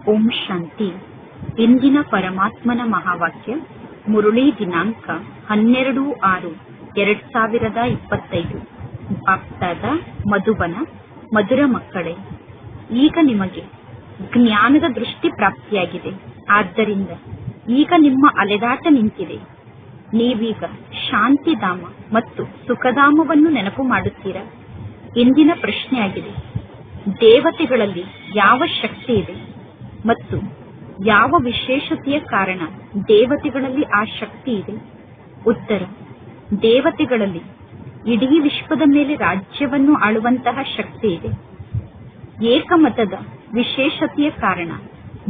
ಓಂ ಶಾಂತಿ. ಇಂದಿನ ಪರಮಾತ್ಮನ ಮಹಾವಾಕ್ಯ ಮುರುಳಿ ದಿನಾಂಕ 12/6/2025. ಬಾಪ್ದಾದ ಮಧುಬನ. ಮಧುರ ಮಕ್ಕಳೇ, ಈಗ ನಿಮಗೆ ಜ್ಞಾನದ ದೃಷ್ಟಿ ಪ್ರಾಪ್ತಿಯಾಗಿದೆ. ಆದ್ದರಿಂದ ಈಗ ನಿಮ್ಮ ಅಲೆದಾಟ ನಿಂತಿದೆ. ನೀವೀಗ ಶಾಂತಿಧಾಮ ಮತ್ತು ಸುಖಧಾಮವನ್ನು ನೆನಪು ಮಾಡುತ್ತೀರಾ. ಇಂದಿನ ಪ್ರಶ್ನೆಯಾಗಿದೆ, ದೇವತೆಗಳಲ್ಲಿ ಯಾವ ಶಕ್ತಿ ಇದೆ ಮತ್ತು ಯಾವ ವಿಶೇಷತೆಯ ಕಾರಣ ದೇವತೆಗಳಲ್ಲಿ ಆ ಶಕ್ತಿ ಇದೆ? ಉತ್ತರ: ದೇವತೆಗಳಲ್ಲಿ ಇಡೀ ವಿಶ್ವದ ಮೇಲೆ ರಾಜ್ಯವನ್ನು ಆಳುವಂತಹ ಶಕ್ತಿ ಇದೆ. ಏಕಮತದ ವಿಶೇಷತೆಯ ಕಾರಣ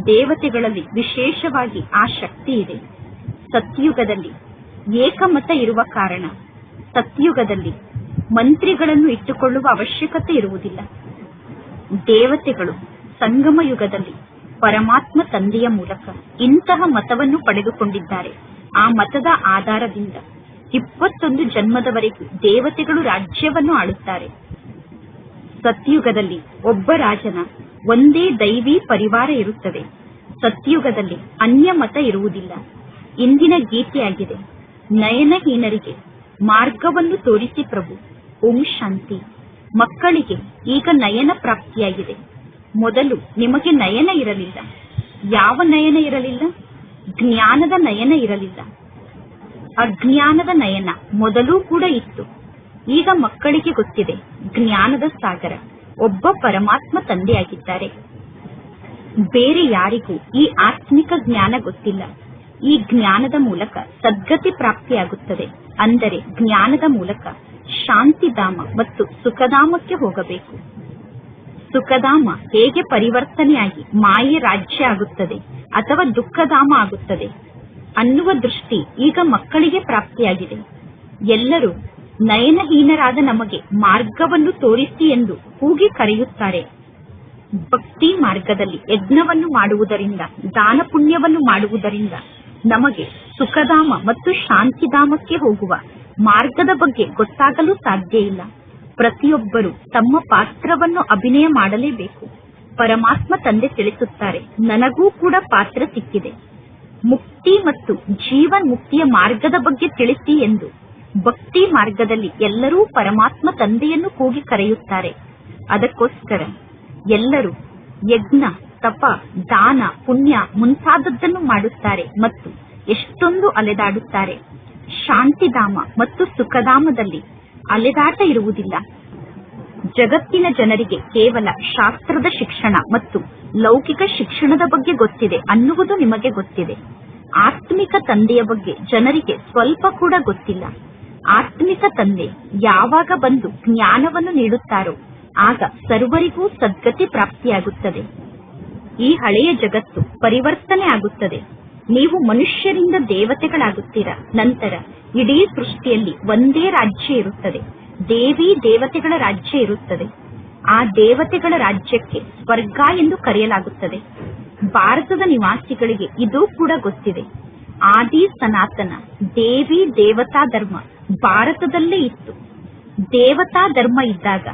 ದೇವತೆಗಳಲ್ಲಿ ವಿಶೇಷವಾಗಿ ಆ ಶಕ್ತಿ ಇದೆ. ಸತ್ಯುಗದಲ್ಲಿ ಏಕಮತ ಇರುವ ಕಾರಣ ಸತ್ಯುಗದಲ್ಲಿ ಮಂತ್ರಿಗಳನ್ನು ಇಟ್ಟುಕೊಳ್ಳುವ ಅವಶ್ಯಕತೆ ಇರುವುದಿಲ್ಲ. ದೇವತೆಗಳು ಸಂಗಮ ಯುಗದಲ್ಲಿ ಪರಮಾತ್ಮ ತಂದೆಯ ಮೂಲಕ ಇಂತಹ ಮತವನ್ನು ಪಡೆದುಕೊಂಡಿದ್ದಾರೆ. ಆ ಮತದ ಆಧಾರದಿಂದ 21 ಜನ್ಮದವರೆಗೂ ದೇವತೆಗಳು ರಾಜ್ಯವನ್ನು ಆಳುತ್ತಾರೆ. ಸತ್ಯುಗದಲ್ಲಿ ಒಬ್ಬ ರಾಜನ ಒಂದೇ ದೈವಿ ಪರಿವಾರ ಇರುತ್ತದೆ. ಸತ್ಯುಗದಲ್ಲಿ ಅನ್ಯ ಮತ ಇರುವುದಿಲ್ಲ. ಇಂದಿನ ಗೀತೆಯಾಗಿದೆ, ನಯನಹೀನರಿಗೆ ಮಾರ್ಗವನ್ನು ತೋರಿಸಿ ಪ್ರಭು. ಓಂ ಶಾಂತಿ. ಮಕ್ಕಳಿಗೆ ಈಗ ನಯನ ಪ್ರಾಪ್ತಿಯಾಗಿದೆ. ಮೊದಲು ನಿಮಗೆ ನಯನ ಇರಲಿಲ್ಲ. ಯಾವ ನಯನ ಇರಲಿಲ್ಲ? ಜ್ಞಾನದ ನಯನ ಇರಲಿಲ್ಲ. ಅಜ್ಞಾನದ ನಯನ ಮೊದಲೂ ಕೂಡ ಇತ್ತು. ಈಗ ಮಕ್ಕಳಿಗೆ ಗೊತ್ತಿದೆ, ಜ್ಞಾನದ ಸಾಗರ ಒಬ್ಬ ಪರಮಾತ್ಮ ತಂದೆಯಾಗಿದ್ದಾರೆ. ಬೇರೆ ಯಾರಿಗೂ ಈ ಆತ್ಮಿಕ ಜ್ಞಾನ ಗೊತ್ತಿಲ್ಲ. ಈ ಜ್ಞಾನದ ಮೂಲಕ ಸದ್ಗತಿ ಪ್ರಾಪ್ತಿಯಾಗುತ್ತದೆ. ಅಂದರೆ ಜ್ಞಾನದ ಮೂಲಕ ಶಾಂತಿಧಾಮ ಮತ್ತು ಸುಖಧಾಮಕ್ಕೆ ಹೋಗಬೇಕು. ಸುಖಧಾಮ ಹೇಗೆ ಪರಿವರ್ತನೆಯಾಗಿ ಮಾಯೆ ರಾಜ್ಯ ಆಗುತ್ತದೆ ಅಥವಾ ದುಃಖಧಾಮ ಆಗುತ್ತದೆ ಅನ್ನುವ ದೃಷ್ಟಿ ಈಗ ಮಕ್ಕಳಿಗೆ ಪ್ರಾಪ್ತಿಯಾಗಿದೆ. ಎಲ್ಲರೂ ನಯನಹೀನರಾದ ನಮಗೆ ಮಾರ್ಗವನ್ನು ತೋರಿಸಿ ಎಂದು ಕೂಗಿ ಕರೆಯುತ್ತಾರೆ. ಭಕ್ತಿ ಮಾರ್ಗದಲ್ಲಿ ಯಜ್ಞವನ್ನು ಮಾಡುವುದರಿಂದ, ದಾನ ಪುಣ್ಯವನ್ನು ಮಾಡುವುದರಿಂದ ನಮಗೆ ಸುಖಧಾಮ ಮತ್ತು ಶಾಂತಿಧಾಮಕ್ಕೆ ಹೋಗುವ ಮಾರ್ಗದ ಬಗ್ಗೆ ಗೊತ್ತಾಗಲು ಸಾಧ್ಯ ಇಲ್ಲ. ಪ್ರತಿಯೊಬ್ಬರು ತಮ್ಮ ಪಾತ್ರವನ್ನು ಅಭಿನಯ ಮಾಡಲೇಬೇಕು. ಪರಮಾತ್ಮ ತಂದೆ ತಿಳಿಸುತ್ತಾರೆ, ನನಗೂ ಕೂಡ ಪಾತ್ರ ಸಿಕ್ಕಿದೆ. ಮುಕ್ತಿ ಮತ್ತು ಜೀವನ್ ಮುಕ್ತಿಯ ಮಾರ್ಗದ ಬಗ್ಗೆ ತಿಳಿಸಿ ಎಂದು ಭಕ್ತಿ ಮಾರ್ಗದಲ್ಲಿ ಎಲ್ಲರೂ ಪರಮಾತ್ಮ ತಂದೆಯನ್ನು ಕೂಗಿ ಕರೆಯುತ್ತಾರೆ. ಅದಕ್ಕೋಸ್ಕರ ಎಲ್ಲರೂ ಯಜ್ಞ, ತಪ, ದಾನ, ಪುಣ್ಯ ಮುಂತಾದದ್ದನ್ನು ಮಾಡುತ್ತಾರೆ ಮತ್ತು ಎಷ್ಟೊಂದು ಅಲೆದಾಡುತ್ತಾರೆ. ಶಾಂತಿಧಾಮ ಮತ್ತು ಸುಖಧಾಮದಲ್ಲಿ ಅಲೆದಾಟ ಇರುವುದಿಲ್ಲ. ಜಗತ್ತಿನ ಜನರಿಗೆ ಕೇವಲ ಶಾಸ್ತ್ರದ ಶಿಕ್ಷಣ ಮತ್ತು ಲೌಕಿಕ ಶಿಕ್ಷಣದ ಬಗ್ಗೆ ಗೊತ್ತಿದೆ ಅನ್ನುವುದು ನಿಮಗೆ ಗೊತ್ತಿದೆ. ಆತ್ಮಿಕ ತಂದೆಯ ಬಗ್ಗೆ ಜನರಿಗೆ ಸ್ವಲ್ಪ ಕೂಡ ಗೊತ್ತಿಲ್ಲ. ಆತ್ಮಿಕ ತಂದೆ ಯಾವಾಗ ಬಂದು ಜ್ಞಾನವನ್ನು ನೀಡುತ್ತಾರೋ ಆಗ ಸರ್ವರಿಗೂ ಸದ್ಗತಿ ಪ್ರಾಪ್ತಿಯಾಗುತ್ತದೆ. ಈ ಹಳೆಯ ಜಗತ್ತು ಪರಿವರ್ತನೆ ಆಗುತ್ತದೆ. ನೀವು ಮನುಷ್ಯರಿಂದ ದೇವತೆಗಳಾಗುತ್ತೀರಾ. ನಂತರ ಇಡೀ ಸೃಷ್ಟಿಯಲ್ಲಿ ಒಂದೇ ರಾಜ್ಯ ಇರುತ್ತದೆ. ದೇವಿ ದೇವತೆಗಳ ರಾಜ್ಯ ಇರುತ್ತದೆ. ಆ ದೇವತೆಗಳ ರಾಜ್ಯಕ್ಕೆ ಸ್ವರ್ಗ ಎಂದು ಕರೆಯಲಾಗುತ್ತದೆ. ಭಾರತದ ನಿವಾಸಿಗಳಿಗೆ ಇದು ಕೂಡ ಗೊತ್ತಿದೆ. ಆದಿ ಸನಾತನ ದೇವಿ ದೇವತಾ ಧರ್ಮ ಭಾರತದಲ್ಲೇ ಇತ್ತು. ದೇವತಾ ಧರ್ಮ ಇದ್ದಾಗ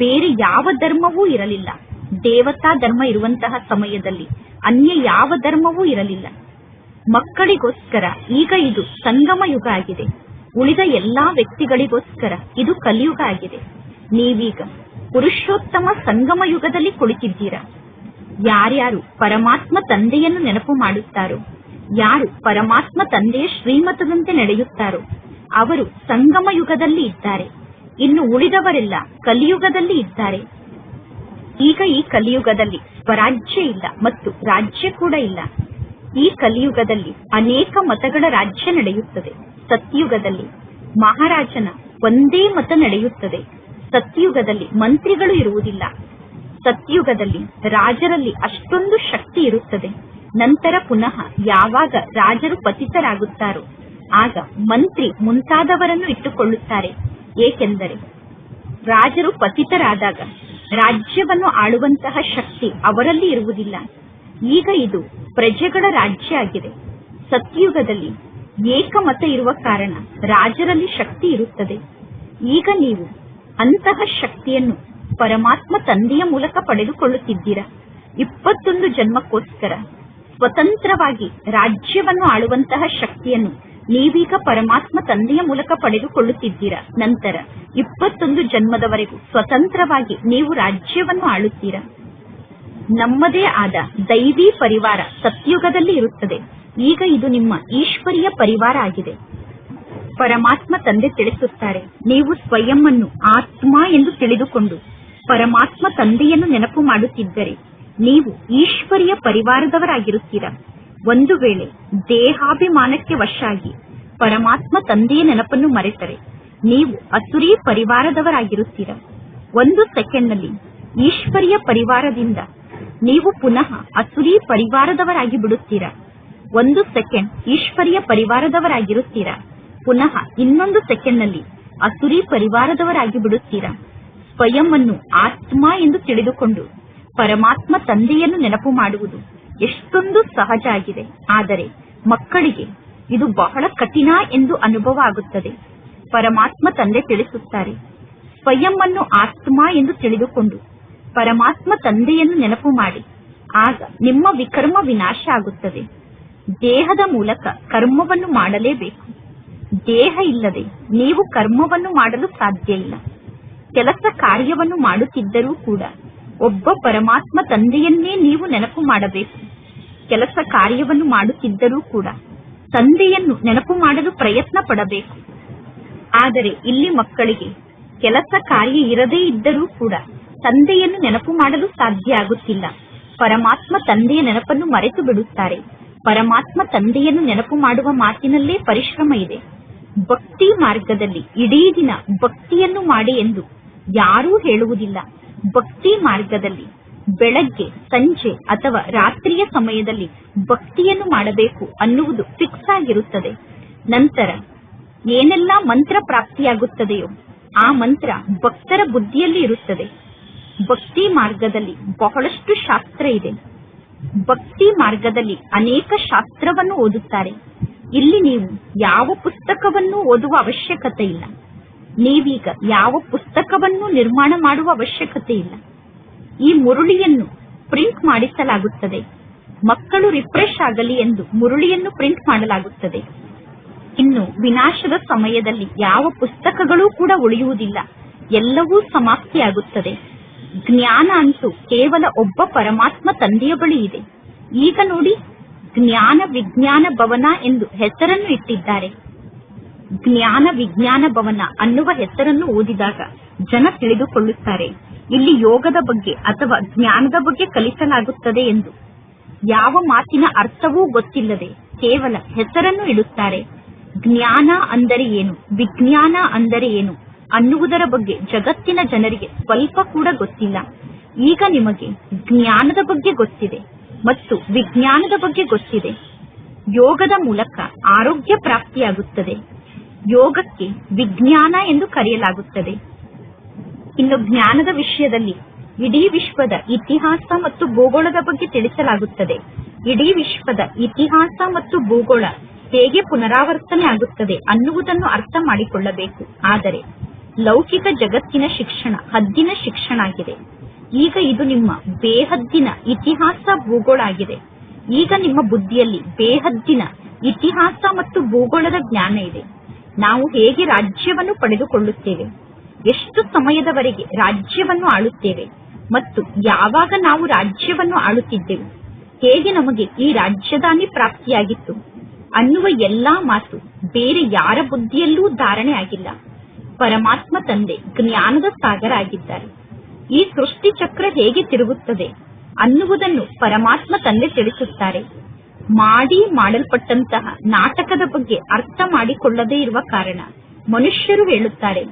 ಬೇರೆ ಯಾವ ಧರ್ಮವೂ ಇರಲಿಲ್ಲ. ದೇವತಾ ಧರ್ಮ ಇರುವಂತಹ ಸಮಯದಲ್ಲಿ ಅನ್ಯ ಯಾವ ಧರ್ಮವೂ ಇರಲಿಲ್ಲ. ಮಕ್ಕಳಿಗೋಸ್ಕರ ಈಗ ಇದು ಸಂಗಮ ಯುಗ ಆಗಿದೆ. ಉಳಿದ ಎಲ್ಲಾ ವ್ಯಕ್ತಿಗಳಿಗೋಸ್ಕರ ಇದು ಕಲಿಯುಗ ಆಗಿದೆ. ನೀವೀಗ ಪುರುಷೋತ್ತಮ ಸಂಗಮ ಯುಗದಲ್ಲಿ ಕುಳಿತಿದ್ದೀರಾ. ಯಾರ್ಯಾರು ಪರಮಾತ್ಮ ತಂದೆಯನ್ನು ನೆನಪು ಮಾಡುತ್ತಾರೋ, ಯಾರು ಪರಮಾತ್ಮ ತಂದೆಯ ಶ್ರೀಮತದಂತೆ ನಡೆಯುತ್ತಾರೋ ಅವರು ಸಂಗಮ ಯುಗದಲ್ಲಿ ಇದ್ದಾರೆ. ಇನ್ನು ಉಳಿದವರೆಲ್ಲ ಕಲಿಯುಗದಲ್ಲಿ ಇದ್ದಾರೆ. ಈಗ ಈ ಕಲಿಯುಗದಲ್ಲಿ ಸ್ವರಾಜ್ಯ ಇಲ್ಲ ಮತ್ತು ರಾಜ್ಯ ಕೂಡ ಇಲ್ಲ. ಈ ಕಲಿಯುಗದಲ್ಲಿ ಅನೇಕ ಮತಗಳ ರಾಜ್ಯ ನಡೆಯುತ್ತದೆ. ಸತ್ಯುಗದಲ್ಲಿ ಮಹಾರಾಜನ ಒಂದೇ ಮತ ನಡೆಯುತ್ತದೆ. ಸತ್ಯುಗದಲ್ಲಿ ಮಂತ್ರಿಗಳು ಇರುವುದಿಲ್ಲ. ಸತ್ಯುಗದಲ್ಲಿ ರಾಜರಲ್ಲಿ ಅಷ್ಟೊಂದು ಶಕ್ತಿ ಇರುತ್ತದೆ. ನಂತರ ಪುನಃ ಯಾವಾಗ ರಾಜರು ಪತಿತರಾಗುತ್ತಾರೋ ಆಗ ಮಂತ್ರಿ ಮುಂತಾದವರನ್ನು ಇಟ್ಟುಕೊಳ್ಳುತ್ತಾರೆ. ಏಕೆಂದರೆ ರಾಜರು ಪತಿತರಾದಾಗ ರಾಜ್ಯವನ್ನು ಆಳುವಂತಹ ಶಕ್ತಿ ಅವರಲ್ಲಿ ಇರುವುದಿಲ್ಲ. ಈಗ ಇದು ಪ್ರಜೆಗಳ ರಾಜ್ಯ ಆಗಿದೆ. ಸತ್ಯುಗದಲ್ಲಿ ಏಕಮತ ಇರುವ ಕಾರಣ ರಾಜರಲ್ಲಿ ಶಕ್ತಿ ಇರುತ್ತದೆ. ಈಗ ನೀವು ಅಂತಹ ಶಕ್ತಿಯನ್ನು ಪರಮಾತ್ಮ ತಂದೆಯ ಮೂಲಕ ಪಡೆದುಕೊಳ್ಳುತ್ತಿದ್ದೀರಾ. 21 ಜನ್ಮಕ್ಕೋಸ್ಕರ ಸ್ವತಂತ್ರವಾಗಿ ರಾಜ್ಯವನ್ನು ಆಳುವಂತಹ ಶಕ್ತಿಯನ್ನು ನೀವೀಗ ಪರಮಾತ್ಮ ತಂದೆಯ ಮೂಲಕ ಪಡೆದುಕೊಳ್ಳುತ್ತಿದ್ದೀರಾ. ನಂತರ 21 ಜನ್ಮದವರೆಗೂ ಸ್ವತಂತ್ರವಾಗಿ ನೀವು ರಾಜ್ಯವನ್ನು ಆಳುತ್ತೀರಾ. ನಮ್ಮದೇ ಆದ ದೈವಿ ಪರಿವಾರ ಸತ್ಯುಗದಲ್ಲಿ ಇರುತ್ತದೆ. ಈಗ ಇದು ನಿಮ್ಮ ಈಶ್ವರೀಯ ಪರಿವಾರ ಆಗಿದೆ. ಪರಮಾತ್ಮ ತಂದೆ ತಿಳಿಸುತ್ತಾರೆ, ನೀವು ಸ್ವಯಂ ಅನ್ನು ಆತ್ಮ ಎಂದು ತಿಳಿದುಕೊಂಡು ಪರಮಾತ್ಮ ತಂದೆಯನ್ನು ನೆನಪು ಮಾಡುತ್ತಿದ್ದರೆ ನೀವು ಈಶ್ವರೀಯ ಪರಿವಾರದವರಾಗಿರುತ್ತೀರಾ. ಒಂದು ವೇಳೆ ದೇಹಾಭಿಮಾನಕ್ಕೆ ವಶ ಆಗಿ ಪರಮಾತ್ಮ ತಂದೆಯ ನೆನಪನ್ನು ಮರೆತರೆ ನೀವು ಅಸುರಿ ಪರಿವಾರದವರಾಗಿರುತ್ತೀರಾ. 1 ಸೆಕೆಂಡ್ನಲ್ಲಿ ಈಶ್ವರೀಯ ಪರಿವಾರದಿಂದ ನೀವು ಪುನಃ ಅಸುರಿ ಪರಿವಾರದವರಾಗಿ ಬಿಡುತ್ತೀರಾ. 1 ಸೆಕೆಂಡ್ ಈಶ್ವರೀಯ ಪರಿವಾರದವರಾಗಿರುತ್ತೀರಾ, ಪುನಃ ಇನ್ನೊಂದು ಸೆಕೆಂಡ್ನಲ್ಲಿ ಅಸುರಿ ಪರಿವಾರದವರಾಗಿ ಬಿಡುತ್ತೀರಾ. ಸ್ವಯಂ ಅನ್ನು ಆತ್ಮ ಎಂದು ತಿಳಿದುಕೊಂಡು ಪರಮಾತ್ಮ ತಂದೆಯನ್ನು ನೆನಪು ಮಾಡುವುದು ಎಷ್ಟೊಂದು ಸಹಜ ಆಗಿದೆ. ಆದರೆ ಮಕ್ಕಳಿಗೆ ಇದು ಬಹಳ ಕಠಿಣ ಎಂದು ಅನುಭವ ಆಗುತ್ತದೆ. ಪರಮಾತ್ಮ ತಂದೆ ತಿಳಿಸುತ್ತಾರೆ, ಸ್ವಯಂ ಅನ್ನು ಆತ್ಮ ಎಂದು ತಿಳಿದುಕೊಂಡು ಪರಮಾತ್ಮ ತಂದೆಯನ್ನು ನೆನಪು ಮಾಡಿ, ಆಗ ನಿಮ್ಮ ವಿಕರ್ಮ ವಿನಾಶ ಆಗುತ್ತದೆ. ದೇಹದ ಮೂಲಕ ಕರ್ಮವನ್ನು ಮಾಡಲೇಬೇಕು. ದೇಹ ಇಲ್ಲದೆ ನೀವು ಕರ್ಮವನ್ನು ಮಾಡಲು ಸಾಧ್ಯ ಇಲ್ಲ. ಕೆಲಸ ಕಾರ್ಯವನ್ನು ಮಾಡುತ್ತಿದ್ದರೂ ಕೂಡ ಒಬ್ಬ ಪರಮಾತ್ಮ ತಂದೆಯನ್ನೇ ನೀವು ನೆನಪು ಮಾಡಬೇಕು. ಕೆಲಸ ಕಾರ್ಯವನ್ನು ಮಾಡುತ್ತಿದ್ದರೂ ಕೂಡ ತಂದೆಯನ್ನು ನೆನಪು ಮಾಡಲು ಪ್ರಯತ್ನ ಪಡಬೇಕು. ಆದರೆ ಇಲ್ಲಿ ಮಕ್ಕಳಿಗೆ ಕೆಲಸ ಕಾರ್ಯ ಇರದೇ ಇದ್ದರೂ ಕೂಡ ತಂದೆಯನ್ನು ನೆನಪು ಮಾಡಲು ಸಾಧ್ಯ ಆಗುತ್ತಿಲ್ಲ. ಪರಮಾತ್ಮ ತಂದೆಯ ನೆನಪನ್ನು ಮರೆತು ಬಿಡುತ್ತಾರೆ. ಪರಮಾತ್ಮ ತಂದೆಯನ್ನು ನೆನಪು ಮಾಡುವ ಮಾತಿನಲ್ಲೇ ಪರಿಶ್ರಮ ಇದೆ. ಭಕ್ತಿ ಮಾರ್ಗದಲ್ಲಿ ಇಡೀ ದಿನ ಭಕ್ತಿಯನ್ನು ಮಾಡಿ ಎಂದು ಯಾರೂ ಹೇಳುವುದಿಲ್ಲ. ಭಕ್ತಿ ಮಾರ್ಗದಲ್ಲಿ ಬೆಳಗ್ಗೆ, ಸಂಜೆ ಅಥವಾ ರಾತ್ರಿಯ ಸಮಯದಲ್ಲಿ ಭಕ್ತಿಯನ್ನು ಮಾಡಬೇಕು ಅನ್ನುವುದು ಫಿಕ್ಸ್ ಆಗಿರುತ್ತದೆ. ನಂತರ ಏನೆಲ್ಲ ಮಂತ್ರ ಪ್ರಾಪ್ತಿಯಾಗುತ್ತದೆಯೋ ಆ ಮಂತ್ರ ಭಕ್ತರ ಬುದ್ಧಿಯಲ್ಲಿ ಇರುತ್ತದೆ. ಭಕ್ತಿ ಮಾರ್ಗದಲ್ಲಿ ಬಹಳಷ್ಟು ಶಾಸ್ತ್ರ ಇದೆ. ಭಕ್ತಿ ಮಾರ್ಗದಲ್ಲಿ ಅನೇಕ ಶಾಸ್ತ್ರವನ್ನು ಓದುತ್ತಾರೆ. ಇಲ್ಲಿ ನೀವು ಯಾವ ಪುಸ್ತಕವನ್ನು ಓದುವ ಅವಶ್ಯಕತೆ ಇಲ್ಲ. ನೀವೀಗ ಯಾವ ಪುಸ್ತಕವನ್ನು ನಿರ್ಮಾಣ ಮಾಡುವ ಅವಶ್ಯಕತೆ ಇಲ್ಲ. ಈ ಮುರುಳಿಯನ್ನು ಪ್ರಿಂಟ್ ಮಾಡಿಸಲಾಗುತ್ತದೆ. ಮಕ್ಕಳು ರಿಫ್ರೆಶ್ ಆಗಲಿ ಎಂದು ಮುರುಳಿಯನ್ನು ಪ್ರಿಂಟ್ ಮಾಡಲಾಗುತ್ತದೆ. ಇನ್ನು ವಿನಾಶದ ಸಮಯದಲ್ಲಿ ಯಾವ ಪುಸ್ತಕಗಳೂ ಕೂಡ ಉಳಿಯುವುದಿಲ್ಲ. ಎಲ್ಲವೂ ಸಮಾಪ್ತಿಯಾಗುತ್ತದೆ. ಜ್ಞಾನ ಅಂತೂ ಕೇವಲ ಒಬ್ಬ ಪರಮಾತ್ಮ ತಂದೆಯ ಬಳಿ ಇದೆ. ಈಗ ನೋಡಿ, ಜ್ಞಾನ ವಿಜ್ಞಾನ ಭವನ ಎಂದು ಹೆಸರನ್ನು ಇಟ್ಟಿದ್ದಾರೆ. ಜ್ಞಾನ ವಿಜ್ಞಾನ ಭವನ ಅನ್ನುವ ಹೆಸರನ್ನು ಓದಿದಾಗ ಜನ ತಿಳಿದುಕೊಳ್ಳುತ್ತಾರೆ ಇಲ್ಲಿ ಯೋಗದ ಬಗ್ಗೆ ಅಥವಾ ಜ್ಞಾನದ ಬಗ್ಗೆ ಕಲಿಸಲಾಗುತ್ತದೆ ಎಂದು. ಯಾವ ಮಾತಿನ ಅರ್ಥವೂ ಗೊತ್ತಿಲ್ಲದೆ ಕೇವಲ ಹೆಸರನ್ನು ಇಡುತ್ತಾರೆ. ಜ್ಞಾನ ಅಂದರೆ ಏನು, ವಿಜ್ಞಾನ ಅಂದರೆ ಏನು ಅನ್ನುವುದರ ಬಗ್ಗೆ ಜಗತ್ತಿನ ಜನರಿಗೆ ಸ್ವಲ್ಪ ಕೂಡ ಗೊತ್ತಿಲ್ಲ. ಈಗ ನಿಮಗೆ ಜ್ಞಾನದ ಬಗ್ಗೆ ಗೊತ್ತಿದೆ ಮತ್ತು ವಿಜ್ಞಾನದ ಬಗ್ಗೆ ಗೊತ್ತಿದೆ. ಯೋಗದ ಮೂಲಕ ಆರೋಗ್ಯ ಪ್ರಾಪ್ತಿಯಾಗುತ್ತದೆ. ಯೋಗಕ್ಕೆ ವಿಜ್ಞಾನ ಎಂದು ಕರೆಯಲಾಗುತ್ತದೆ. ಇನ್ನು ಜ್ಞಾನದ ವಿಷಯದಲ್ಲಿ ಇಡೀ ವಿಶ್ವದ ಇತಿಹಾಸ ಮತ್ತು ಭೂಗೋಳದ ಬಗ್ಗೆ ತಿಳಿಸಲಾಗುತ್ತದೆ. ಇಡೀ ವಿಶ್ವದ ಇತಿಹಾಸ ಮತ್ತು ಭೂಗೋಳ ಹೇಗೆ ಪುನರಾವರ್ತನೆ ಆಗುತ್ತದೆ ಅನ್ನುವುದನ್ನು ಅರ್ಥ ಮಾಡಿಕೊಳ್ಳಬೇಕು. ಆದರೆ ಲೌಕಿಕ ಜಗತ್ತಿನ ಶಿಕ್ಷಣ ಹದ್ದಿನ ಶಿಕ್ಷಣ ಆಗಿದೆ. ಈಗ ಇದು ನಿಮ್ಮ ಬೇಹದ್ದಿನ ಇತಿಹಾಸ ಭೂಗೋಳ ಆಗಿದೆ. ಈಗ ನಿಮ್ಮ ಬುದ್ಧಿಯಲ್ಲಿ ಬೇಹದ್ದಿನ ಇತಿಹಾಸ ಮತ್ತು ಭೂಗೋಳದ ಜ್ಞಾನ ಇದೆ. ನಾವು ಹೇಗೆ ರಾಜ್ಯವನ್ನು ಪಡೆದುಕೊಳ್ಳುತ್ತೇವೆ, ಎಷ್ಟು ಸಮಯದವರೆಗೆ ರಾಜ್ಯವನ್ನು ಆಳುತ್ತೇವೆ ಮತ್ತು ಯಾವಾಗ ನಾವು ರಾಜ್ಯವನ್ನು ಆಳುತ್ತಿದ್ದೆವು, ಹೇಗೆ ನಮಗೆ ಈ ರಾಜ್ಯದಾನಿ ಪ್ರಾಪ್ತಿಯಾಗಿತ್ತು ಅನ್ನುವ ಎಲ್ಲಾ ಮಾತು ಬೇರೆ ಯಾರ ಬುದ್ಧಿಯಲ್ಲೂ ಧಾರಣೆ ಆಗಿಲ್ಲ. ಪರಮಾತ್ಮ ತಂದೆ ಜ್ಞಾನದ ಸಾಗರ ಆಗಿದ್ದಾರೆ. ಈ ಸೃಷ್ಟಿ ಚಕ್ರ ಹೇಗೆ ತಿರುಗುತ್ತದೆ ಅನ್ನುವುದನ್ನು ಪರಮಾತ್ಮ ತಂದೆ ತಿಳಿಸುತ್ತಾರೆ. ಮಾಡಲ್ಪಟ್ಟಂತಹ ನಾಟಕದ ಬಗ್ಗೆ ಅರ್ಥ ಮಾಡಿಕೊಳ್ಳದೇ ಇರುವ ಕಾರಣ ಮನುಷ್ಯರು ಹೇಳುತ್ತಾರೆ,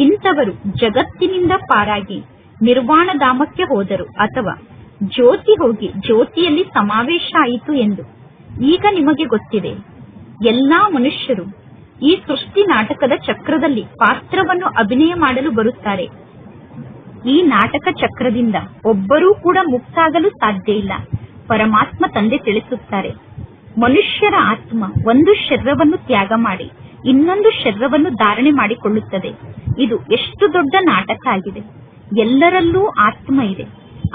ಇಂಥವರು ಜಗತ್ತಿನಿಂದ ಪಾರಾಗಿ ನಿರ್ವಾಣಧಾಮಕ್ಕೆ ಹೋದರು ಅಥವಾ ಜ್ಯೋತಿ ಹೋಗಿ ಜ್ಯೋತಿಯಲ್ಲಿ ಸಮಾವೇಶ ಆಯಿತು ಎಂದು. ಈಗ ನಿಮಗೆ ಗೊತ್ತಿದೆ, ಎಲ್ಲಾ ಮನುಷ್ಯರು ಈ ಸೃಷ್ಟಿ ನಾಟಕದ ಚಕ್ರದಲ್ಲಿ ಪಾತ್ರವನ್ನು ಅಭಿನಯ ಮಾಡಲು ಬರುತ್ತಾರೆ. ಈ ನಾಟಕ ಚಕ್ರದಿಂದ ಒಬ್ಬರೂ ಕೂಡ ಮುಕ್ತಾಗಲು ಸಾಧ್ಯ ಇಲ್ಲ. ಪರಮಾತ್ಮ ತಂದೆ ತಿಳಿಸುತ್ತಾರೆ, ಮನುಷ್ಯರ ಆತ್ಮ ಒಂದು ಶರೀರವನ್ನು ತ್ಯಾಗ ಮಾಡಿ ಇನ್ನೊಂದು ಶರೀರವನ್ನು ಧಾರಣೆ ಮಾಡಿಕೊಳ್ಳುತ್ತದೆ. ಇದು ಎಷ್ಟು ದೊಡ್ಡ ನಾಟಕ ಆಗಿದೆ. ಎಲ್ಲರಲ್ಲೂ ಆತ್ಮ ಇದೆ.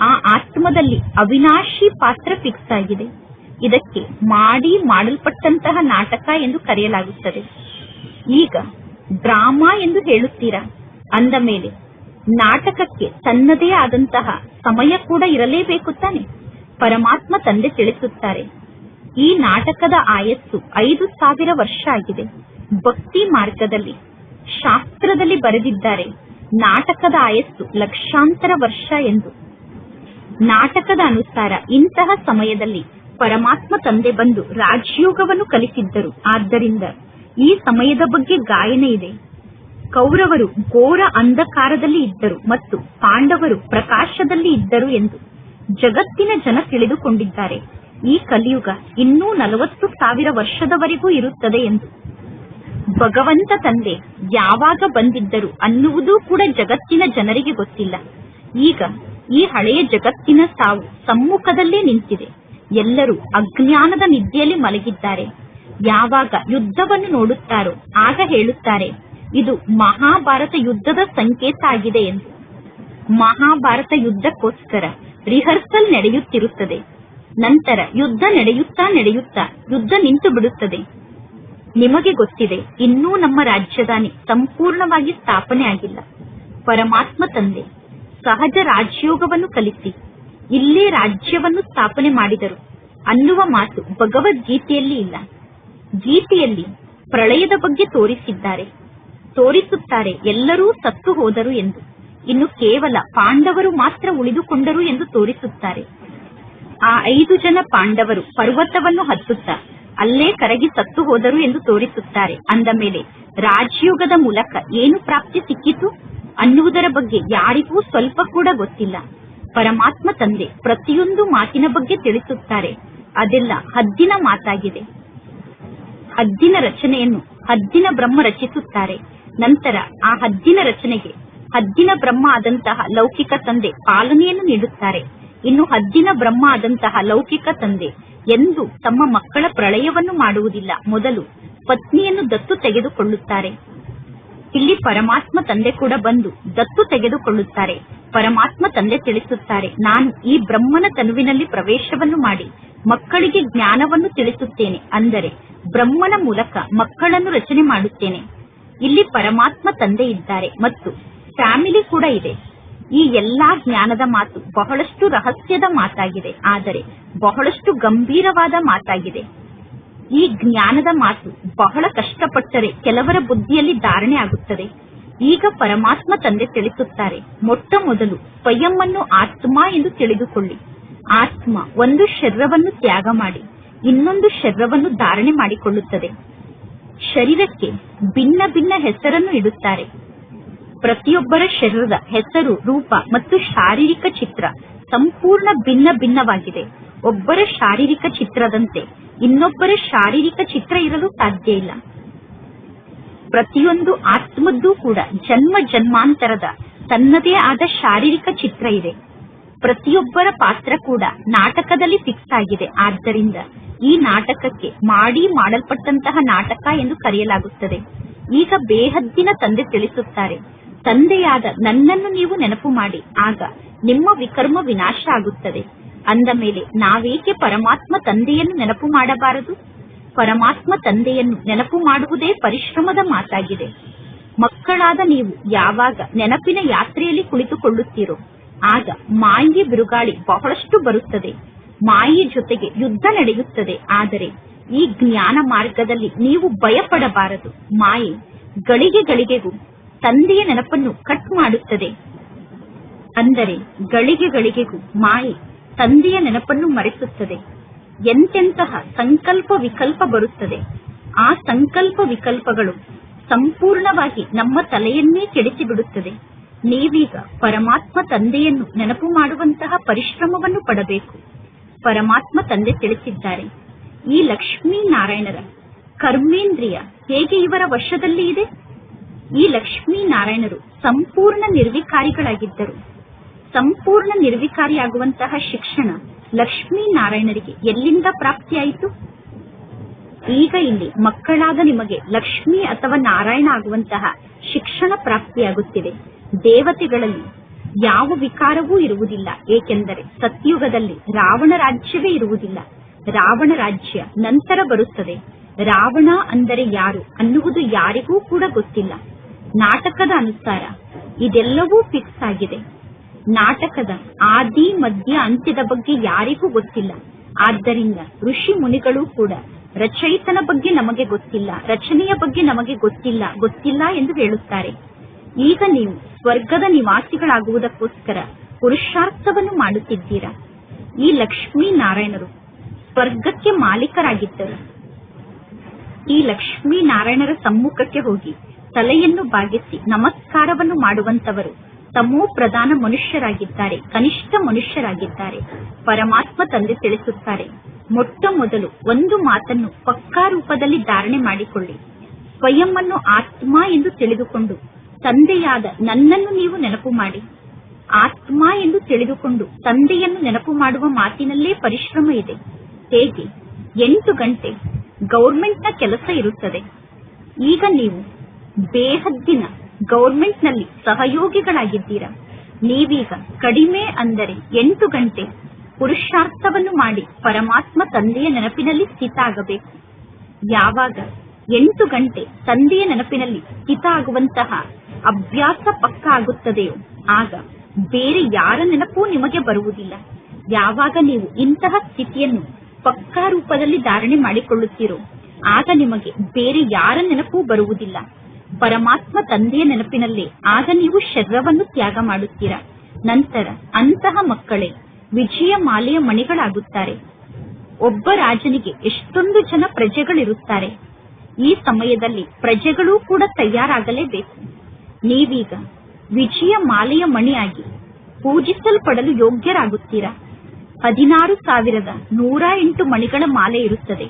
ಆ ಆತ್ಮದಲ್ಲಿ ಅವಿನಾಶಿ ಪಾತ್ರ ಫಿಕ್ಸ್ ಆಗಿದೆ. ಇದಕ್ಕೆ ಮಾಡಲ್ಪಟ್ಟಂತಹ ನಾಟಕ ಎಂದು ಕರೆಯಲಾಗುತ್ತದೆ. ಈಗ ಡ್ರಾಮಾ ಎಂದು ಹೇಳುತ್ತೀರಾ ಅಂದ ಮೇಲೆ ನಾಟಕಕ್ಕೆ ತನ್ನದೇ ಆದಂತಹ ಸಮಯ ಕೂಡ ಇರಲೇಬೇಕು ತಾನೆ. ಪರಮಾತ್ಮ ತಂದೆ ತಿಳಿಸುತ್ತಾರೆ, ಈ ನಾಟಕದ ಆಯಸ್ಸು 5000 ವರ್ಷ ಆಗಿದೆ. ಭಕ್ತಿ ಮಾರ್ಗದಲ್ಲಿ ಶಾಸ್ತ್ರದಲ್ಲಿ ಬರೆದಿದ್ದಾರೆ, ನಾಟಕದ ಆಯಸ್ಸು ಲಕ್ಷಾಂತರ ವರ್ಷ ಎಂದು. ನಾಟಕದ ಅನುಸಾರ ಇಂತಹ ಸಮಯದಲ್ಲಿ ಪರಮಾತ್ಮ ತಂದೆ ಬಂದು ರಾಜಯೋಗವನ್ನು ಕಲಿಸಿದ್ದರು. ಆದ್ದರಿಂದ ಈ ಸಮಯದ ಬಗ್ಗೆ ಗಾಯನ ಇದೆ. ಕೌರವರು ಘೋರ ಅಂಧಕಾರದಲ್ಲಿ ಇದ್ದರು ಮತ್ತು ಪಾಂಡವರು ಪ್ರಕಾಶದಲ್ಲಿ ಇದ್ದರು ಎಂದು ಜಗತ್ತಿನ ಜನ ತಿಳಿದುಕೊಂಡಿದ್ದಾರೆ. ಈ ಕಲಿಯುಗ ಇನ್ನೂ 40,000 ವರ್ಷದವರೆಗೂ ಇರುತ್ತದೆ ಎಂದು. ಭಗವಂತ ತಂದೆ ಯಾವಾಗ ಬಂದಿದ್ದರು ಅನ್ನುವುದೂ ಕೂಡ ಜಗತ್ತಿನ ಜನರಿಗೆ ಗೊತ್ತಿಲ್ಲ. ಈಗ ಈ ಹಳೆಯ ಜಗತ್ತಿನ ಸಾವು ಸಮ್ಮುಖದಲ್ಲೇ ನಿಂತಿದೆ. ಎಲ್ಲರೂ ಅಜ್ಞಾನದ ನಿದ್ದೆಯಲ್ಲಿ ಮಲಗಿದ್ದಾರೆ. ಯಾವಾಗ ಯುದ್ಧವನ್ನು ನೋಡುತ್ತಾರೋ ಆಗ ಹೇಳುತ್ತಾರೆ, ಇದು ಮಹಾಭಾರತ ಯುದ್ಧದ ಸಂಕೇತ ಆಗಿದೆ ಎಂದು. ಮಹಾಭಾರತ ಯುದ್ಧಕ್ಕೋಸ್ಕರ ರಿಹರ್ಸಲ್ ನಡೆಯುತ್ತಿರುತ್ತದೆ. ನಂತರ ಯುದ್ಧ ನಡೆಯುತ್ತಾ ಯುದ್ಧ ನಿಂತು ಬಿಡುತ್ತದೆ. ನಿಮಗೆ ಗೊತ್ತಿದೆ, ಇನ್ನೂ ನಮ್ಮ ರಾಜಧಾನಿ ಸಂಪೂರ್ಣವಾಗಿ ಸ್ಥಾಪನೆ ಆಗಿಲ್ಲ. ಪರಮಾತ್ಮ ತಂದೆ ಸಹಜ ರಾಜಯೋಗವನ್ನು ಕಲಿಸಿ ಇಲ್ಲೇ ರಾಜ್ಯವನ್ನು ಸ್ಥಾಪನೆ ಮಾಡಿದರು ಅನ್ನುವ ಮಾತು ಭಗವದ್ಗೀತೆಯಲ್ಲಿ ಇಲ್ಲ. ಗೀತೆಯಲ್ಲಿ ಪ್ರಳಯದ ಬಗ್ಗೆ ತೋರಿಸುತ್ತಾರೆ ಎಲ್ಲರೂ ಸತ್ತು ಹೋದರು ಎಂದು. ಇನ್ನು ಕೇವಲ ಪಾಂಡವರು ಮಾತ್ರ ಉಳಿದುಕೊಂಡರು ಎಂದು ತೋರಿಸುತ್ತಾರೆ. ಆ 5 ಜನ ಪಾಂಡವರು ಪರ್ವತವನ್ನು ಹತ್ತುತ್ತಾ ಅಲ್ಲೇ ಕರಗಿ ಸತ್ತು ಹೋದರು ಎಂದು ತೋರಿಸುತ್ತಾರೆ. ಅಂದ ಮೇಲೆ ರಾಜಯೋಗದ ಮೂಲಕ ಏನು ಪ್ರಾಪ್ತಿ ಸಿಕ್ಕಿತು ಅನ್ನುವುದರ ಬಗ್ಗೆ ಯಾರಿಗೂ ಸ್ವಲ್ಪ ಕೂಡ ಗೊತ್ತಿಲ್ಲ. ಪರಮಾತ್ಮ ತಂದೆ ಪ್ರತಿಯೊಂದು ಮಾತಿನ ಬಗ್ಗೆ ತಿಳಿಸುತ್ತಾರೆ. ಅದೆಲ್ಲ ಹದ್ದಿನ ಮಾತಾಗಿದೆ. ಹದ್ದಿನ ರಚನೆಯನ್ನು ಹದ್ದಿನ ಬ್ರಹ್ಮ ರಚಿಸುತ್ತಾರೆ. ನಂತರ ಆ ಹದ್ದಿನ ರಚನೆಗೆ ಹದ್ದಿನ ಬ್ರಹ್ಮ ಆದಂತಹ ಲೌಕಿಕ ತಂದೆ ಪಾಲನೆಯನ್ನು ನೀಡುತ್ತಾರೆ. ಇನ್ನು ಹದ್ದಿನ ಬ್ರಹ್ಮ ಆದಂತಹ ಲೌಕಿಕ ತಂದೆ ಎಂದು ತಮ್ಮ ಮಕ್ಕಳ ಪ್ರಳಯವನ್ನು ಮಾಡುವುದಿಲ್ಲ. ಮೊದಲು ಪತ್ನಿಯನ್ನು ದತ್ತು ತೆಗೆದುಕೊಳ್ಳುತ್ತಾರೆ. ಇಲ್ಲಿ ಪರಮಾತ್ಮ ತಂದೆ ಕೂಡ ಬಂದು ದತ್ತು ತೆಗೆದುಕೊಳ್ಳುತ್ತಾರೆ. ಪರಮಾತ್ಮ ತಂದೆ ತಿಳಿಸುತ್ತಾರೆ, ನಾನು ಈ ಬ್ರಹ್ಮನ ತನುವಿನಲ್ಲಿ ಪ್ರವೇಶವನ್ನು ಮಾಡಿ ಮಕ್ಕಳಿಗೆ ಜ್ಞಾನವನ್ನು ತಿಳಿಸುತ್ತೇನೆ. ಅಂದರೆ ಬ್ರಹ್ಮನ ಮೂಲಕ ಮಕ್ಕಳನ್ನು ರಚನೆ ಮಾಡುತ್ತೇನೆ. ಇಲ್ಲಿ ಪರಮಾತ್ಮ ತಂದೆ ಇದ್ದಾರೆ ಮತ್ತು ಫ್ಯಾಮಿಲಿ ಕೂಡ ಇದೆ. ಈ ಎಲ್ಲಾ ಜ್ಞಾನದ ಮಾತು ಬಹಳಷ್ಟು ರಹಸ್ಯದ ಮಾತಾಗಿದೆ, ಆದರೆ ಬಹಳಷ್ಟು ಗಂಭೀರವಾದ ಮಾತಾಗಿದೆ. ಈ ಜ್ಞಾನದ ಮಾತು ಬಹಳ ಕಷ್ಟಪಟ್ಟರೆ ಕೆಲವರ ಬುದ್ಧಿಯಲ್ಲಿ ಧಾರಣೆ ಆಗುತ್ತದೆ. ಈಗ ಪರಮಾತ್ಮ ತಂದೆ ತಿಳಿಸುತ್ತಾರೆ, ಮೊಟ್ಟ ಮೊದಲು ಸ್ವಯಂವನ್ನು ಆತ್ಮ ಎಂದು ತಿಳಿದುಕೊಳ್ಳಿ. ಆತ್ಮ ಒಂದು ಶರೀರವನ್ನು ತ್ಯಾಗ ಮಾಡಿ ಇನ್ನೊಂದು ಶರೀರವನ್ನು ಧಾರಣೆ ಮಾಡಿಕೊಳ್ಳುತ್ತದೆ. ಶರೀರಕ್ಕೆ ಭಿನ್ನ ಭಿನ್ನ ಹೆಸರನ್ನು ಇಡುತ್ತಾರೆ. ಪ್ರತಿಯೊಬ್ಬರ ಶರೀರದ ಹೆಸರು, ರೂಪ ಮತ್ತು ಶಾರೀರಿಕ ಚಿತ್ರ ಸಂಪೂರ್ಣ ಭಿನ್ನ ಭಿನ್ನವಾಗಿದೆ. ಒಬ್ಬರ ಶಾರೀರಿಕ ಚಿತ್ರದಂತೆ ಇನ್ನೊಬ್ಬರ ಶಾರೀರಿಕ ಚಿತ್ರ ಇರಲು ಸಾಧ್ಯ ಇಲ್ಲ. ಪ್ರತಿಯೊಂದು ಆತ್ಮದ್ದೂ ಕೂಡ ಜನ್ಮ ಜನ್ಮಾಂತರದ ತನ್ನದೇ ಆದ ಶಾರೀರಿಕ ಚಿತ್ರ ಇದೆ. ಪ್ರತಿಯೊಬ್ಬರ ಪಾತ್ರ ಕೂಡ ನಾಟಕದಲ್ಲಿ ಫಿಕ್ಸ್ ಆಗಿದೆ. ಆದ್ದರಿಂದ ಈ ನಾಟಕಕ್ಕೆ ಮಾಡಲ್ಪಟ್ಟಂತಹ ನಾಟಕ ಎಂದು ಕರೆಯಲಾಗುತ್ತದೆ. ಈಗ ಬೇಹದ್ದಿನ ತಂದೆ ತಿಳಿಸುತ್ತಾರೆ, ತಂದೆಯಾದ ನನ್ನನ್ನು ನೀವು ನೆನಪು ಮಾಡಿ, ಆಗ ನಿಮ್ಮ ವಿಕರ್ಮ ವಿನಾಶ ಆಗುತ್ತದೆ. ಅಂದ ಮೇಲೆ ನಾವೇಕೆ ಪರಮಾತ್ಮ ತಂದೆಯನ್ನು ನೆನಪು ಮಾಡಬಾರದು? ಪರಮಾತ್ಮ ತಂದೆಯನ್ನು ನೆನಪು ಮಾಡುವುದೇ ಪರಿಶ್ರಮದ ಮಾತಾಗಿದೆ. ಮಕ್ಕಳಾದ ನೀವು ಯಾವಾಗ ನೆನಪಿನ ಯಾತ್ರೆಯಲ್ಲಿ ಕುಳಿತುಕೊಳ್ಳುತ್ತೀರೋ ಆಗ ಮಾಯೆ ಬಿರುಗಾಳಿ ಬಹಳಷ್ಟು ಬರುತ್ತದೆ. ಮಾಯೆ ಜೊತೆಗೆ ಯುದ್ಧ ನಡೆಯುತ್ತದೆ. ಆದರೆ ಈ ಜ್ಞಾನ ಮಾರ್ಗದಲ್ಲಿ ನೀವು ಭಯಪಡಬಾರದು. ಮಾಯೆ ಗಳಿಗೆ ಗಳಿಗೆಗೂ ತಂದೆಯ ನೆನಪನ್ನು ಕಟ್ ಮಾಡುತ್ತದೆ. ಅಂದರೆ ಗಳಿಗೆ ಗಳಿಗೆಗೂ ಮಾಯೆ ತಂದೆಯ ನೆನಪನ್ನು ಮರೆಸುತ್ತದೆ. ಎಂತೆಂತಹ ಸಂಕಲ್ಪ ವಿಕಲ್ಪ ಬರುತ್ತದೆ. ಆ ಸಂಕಲ್ಪ ವಿಕಲ್ಪಗಳು ಸಂಪೂರ್ಣವಾಗಿ ನಮ್ಮ ತಲೆಯನ್ನೇ ಕೆಡಿಸಿಬಿಡುತ್ತದೆ. ನೀವೀಗ ಪರಮಾತ್ಮ ತಂದೆಯನ್ನು ನೆನಪು ಮಾಡುವಂತಹ ಪರಿಶ್ರಮವನ್ನು ಪಡಬೇಕು. ಪರಮಾತ್ಮ ತಂದೆ ತಿಳಿಸಿದ್ದಾರೆ, ಈ ಲಕ್ಷ್ಮೀ ನಾರಾಯಣರ ಕರ್ಮೇಂದ್ರಿಯ ಹೇಗೆ ಇವರ ವಶದಲ್ಲಿ ಇದೆ? ಈ ಲಕ್ಷ್ಮೀ ನಾರಾಯಣರು ಸಂಪೂರ್ಣ ನಿರ್ವಿಕಾರಿಗಳಾಗಿದ್ದರು. ಸಂಪೂರ್ಣ ನಿರ್ವಿಕಾರಿಯಾಗುವಂತಹ ಶಿಕ್ಷಣ ಲಕ್ಷ್ಮೀ ನಾರಾಯಣರಿಗೆ ಎಲ್ಲಿಂದ ಪ್ರಾಪ್ತಿಯಾಯಿತು? ಈಗ ಇಲ್ಲಿ ಮಕ್ಕಳಾದ ನಿಮಗೆ ಲಕ್ಷ್ಮಿ ಅಥವಾ ನಾರಾಯಣ ಆಗುವಂತಹ ಶಿಕ್ಷಣ ಪ್ರಾಪ್ತಿಯಾಗುತ್ತಿದೆ. ದೇವತೆಗಳಲ್ಲಿ ಯಾವ ವಿಕಾರವೂ ಇರುವುದಿಲ್ಲ. ಏಕೆಂದರೆ ಸತ್ಯುಗದಲ್ಲಿ ರಾವಣ ರಾಜ್ಯವೇ ಇರುವುದಿಲ್ಲ. ರಾವಣ ರಾಜ್ಯ ನಂತರ ಬರುತ್ತದೆ. ರಾವಣ ಅಂದರೆ ಯಾರು ಅನ್ನುವುದು ಯಾರಿಗೂ ಕೂಡ ಗೊತ್ತಿಲ್ಲ. ನಾಟಕದ ಅನುಸಾರ ಇದೆಲ್ಲವೂ ಫಿಕ್ಸ್ ಆಗಿದೆ. ನಾಟಕದ ಆದಿ ಮಧ್ಯ ಅಂತ್ಯದ ಬಗ್ಗೆ ಯಾರಿಗೂ ಗೊತ್ತಿಲ್ಲ. ಆದ್ದರಿಂದ ಋಷಿ ಮುನಿಗಳು ಕೂಡ ರಚಯಿತನ ಬಗ್ಗೆ ನಮಗೆ ಗೊತ್ತಿಲ್ಲ, ರಚನೆಯ ಬಗ್ಗೆ ನಮಗೆ ಗೊತ್ತಿಲ್ಲ ಎಂದು ಹೇಳುತ್ತಾರೆ. ಈಗ ನೀವು ಸ್ವರ್ಗದ ನಿವಾಸಿಗಳಾಗುವುದಕ್ಕೋಸ್ಕರ ಪುರುಷಾರ್ಥವನ್ನು ಮಾಡುತ್ತಿದ್ದೀರಾ. ಈ ಲಕ್ಷ್ಮೀ ನಾರಾಯಣರು ಸ್ವರ್ಗಕ್ಕೆ ಮಾಲೀಕರಾಗಿದ್ದರು. ಈ ಲಕ್ಷ್ಮೀ ನಾರಾಯಣರ ಸಮ್ಮುಖಕ್ಕೆ ಹೋಗಿ ತಲೆಯನ್ನು ಬಾಗಿಸಿ ನಮಸ್ಕಾರವನ್ನು ಮಾಡುವಂತವರು ತಮೋ ಪ್ರಧಾನ ಮನುಷ್ಯರಾಗಿದ್ದಾರೆ, ಕನಿಷ್ಠ ಮನುಷ್ಯರಾಗಿದ್ದಾರೆ. ಪರಮಾತ್ಮ ತಂದೆ ತಿಳಿಸುತ್ತಾರೆ, ಮೊಟ್ಟ ಮೊದಲು ಒಂದು ಮಾತನ್ನು ಪಕ್ಕಾ ರೂಪದಲ್ಲಿ ಧಾರಣೆ ಮಾಡಿಕೊಳ್ಳಿ. ಸ್ವಯಂ ಅನ್ನು ಆತ್ಮ ಎಂದು ತಿಳಿದುಕೊಂಡು ತಂದೆಯಾದ ನನ್ನನ್ನು ನೀವು ನೆನಪು ಮಾಡಿ. ಆತ್ಮ ಎಂದು ತಿಳಿದುಕೊಂಡು ತಂದೆಯನ್ನು ನೆನಪು ಮಾಡುವ ಮಾತಿನಲ್ಲೇ ಪರಿಶ್ರಮ ಇದೆ. ಹೇಗೆ 8 ಗಂಟೆ ಗೌರ್ಮೆಂಟ್ನ ಕೆಲಸ ಇರುತ್ತದೆ. ಈಗ ನೀವು ಬೇಹದ್ದಿನ ಗೌರ್ಮೆಂಟ್ನಲ್ಲಿ ಸಹಯೋಗಿಗಳಾಗಿದ್ದೀರಾ. ನೀವೀಗ ಕಡಿಮೆ ಅಂದರೆ 8 ಗಂಟೆ ಪುರುಷಾರ್ಥವನ್ನು ಮಾಡಿ ಪರಮಾತ್ಮ ತಂದೆಯ ನೆನಪಿನಲ್ಲಿ ಸ್ಥಿತ ಆಗಬೇಕು. ಯಾವಾಗ 8 ಗಂಟೆ ತಂದೆಯ ನೆನಪಿನಲ್ಲಿ ಸ್ಥಿತ ಆಗುವಂತಹ ಅಭ್ಯಾಸ ಪಕ್ಕ ಆಗುತ್ತದೆಯೋ ಆಗ ಬೇರೆ ಯಾರ ನೆನಪೂ ನಿಮಗೆ ಬರುವುದಿಲ್ಲ. ಯಾವಾಗ ನೀವು ಇಂತಹ ಸ್ಥಿತಿಯನ್ನು ಪಕ್ಕಾ ರೂಪದಲ್ಲಿ ಧಾರಣೆ ಮಾಡಿಕೊಳ್ಳುತ್ತೀರೋ ಆಗ ನಿಮಗೆ ಬೇರೆ ಯಾರ ನೆನಪೂ ಬರುವುದಿಲ್ಲ. ಪರಮಾತ್ಮ ತಂದೆಯ ನೆನಪಿನಲ್ಲೇ ಆಗ ನೀವು ಶರೀರವನ್ನು ತ್ಯಾಗ ಮಾಡುತ್ತೀರಾ. ನಂತರ ಅಂತಹ ಮಕ್ಕಳೇ ವಿಜಯ ಮಾಲೆಯ ಮಣಿಗಳಾಗುತ್ತಾರೆ. ಒಬ್ಬ ರಾಜನಿಗೆ ಎಷ್ಟೊಂದು ಜನ ಪ್ರಜೆಗಳಿರುತ್ತಾರೆ. ಈ ಸಮಯದಲ್ಲಿ ಪ್ರಜೆಗಳೂ ಕೂಡ ತಯಾರಾಗಲೇಬೇಕು. ನೀವೀಗ ವಿಜಯ ಮಾಲೆಯ ಮಣಿಯಾಗಿ ಪೂಜಿಸಲ್ಪಡಲು ಯೋಗ್ಯರಾಗುತ್ತೀರಾ. 16,108 ಮಣಿಗಳ ಮಾಲೆ ಇರುತ್ತದೆ.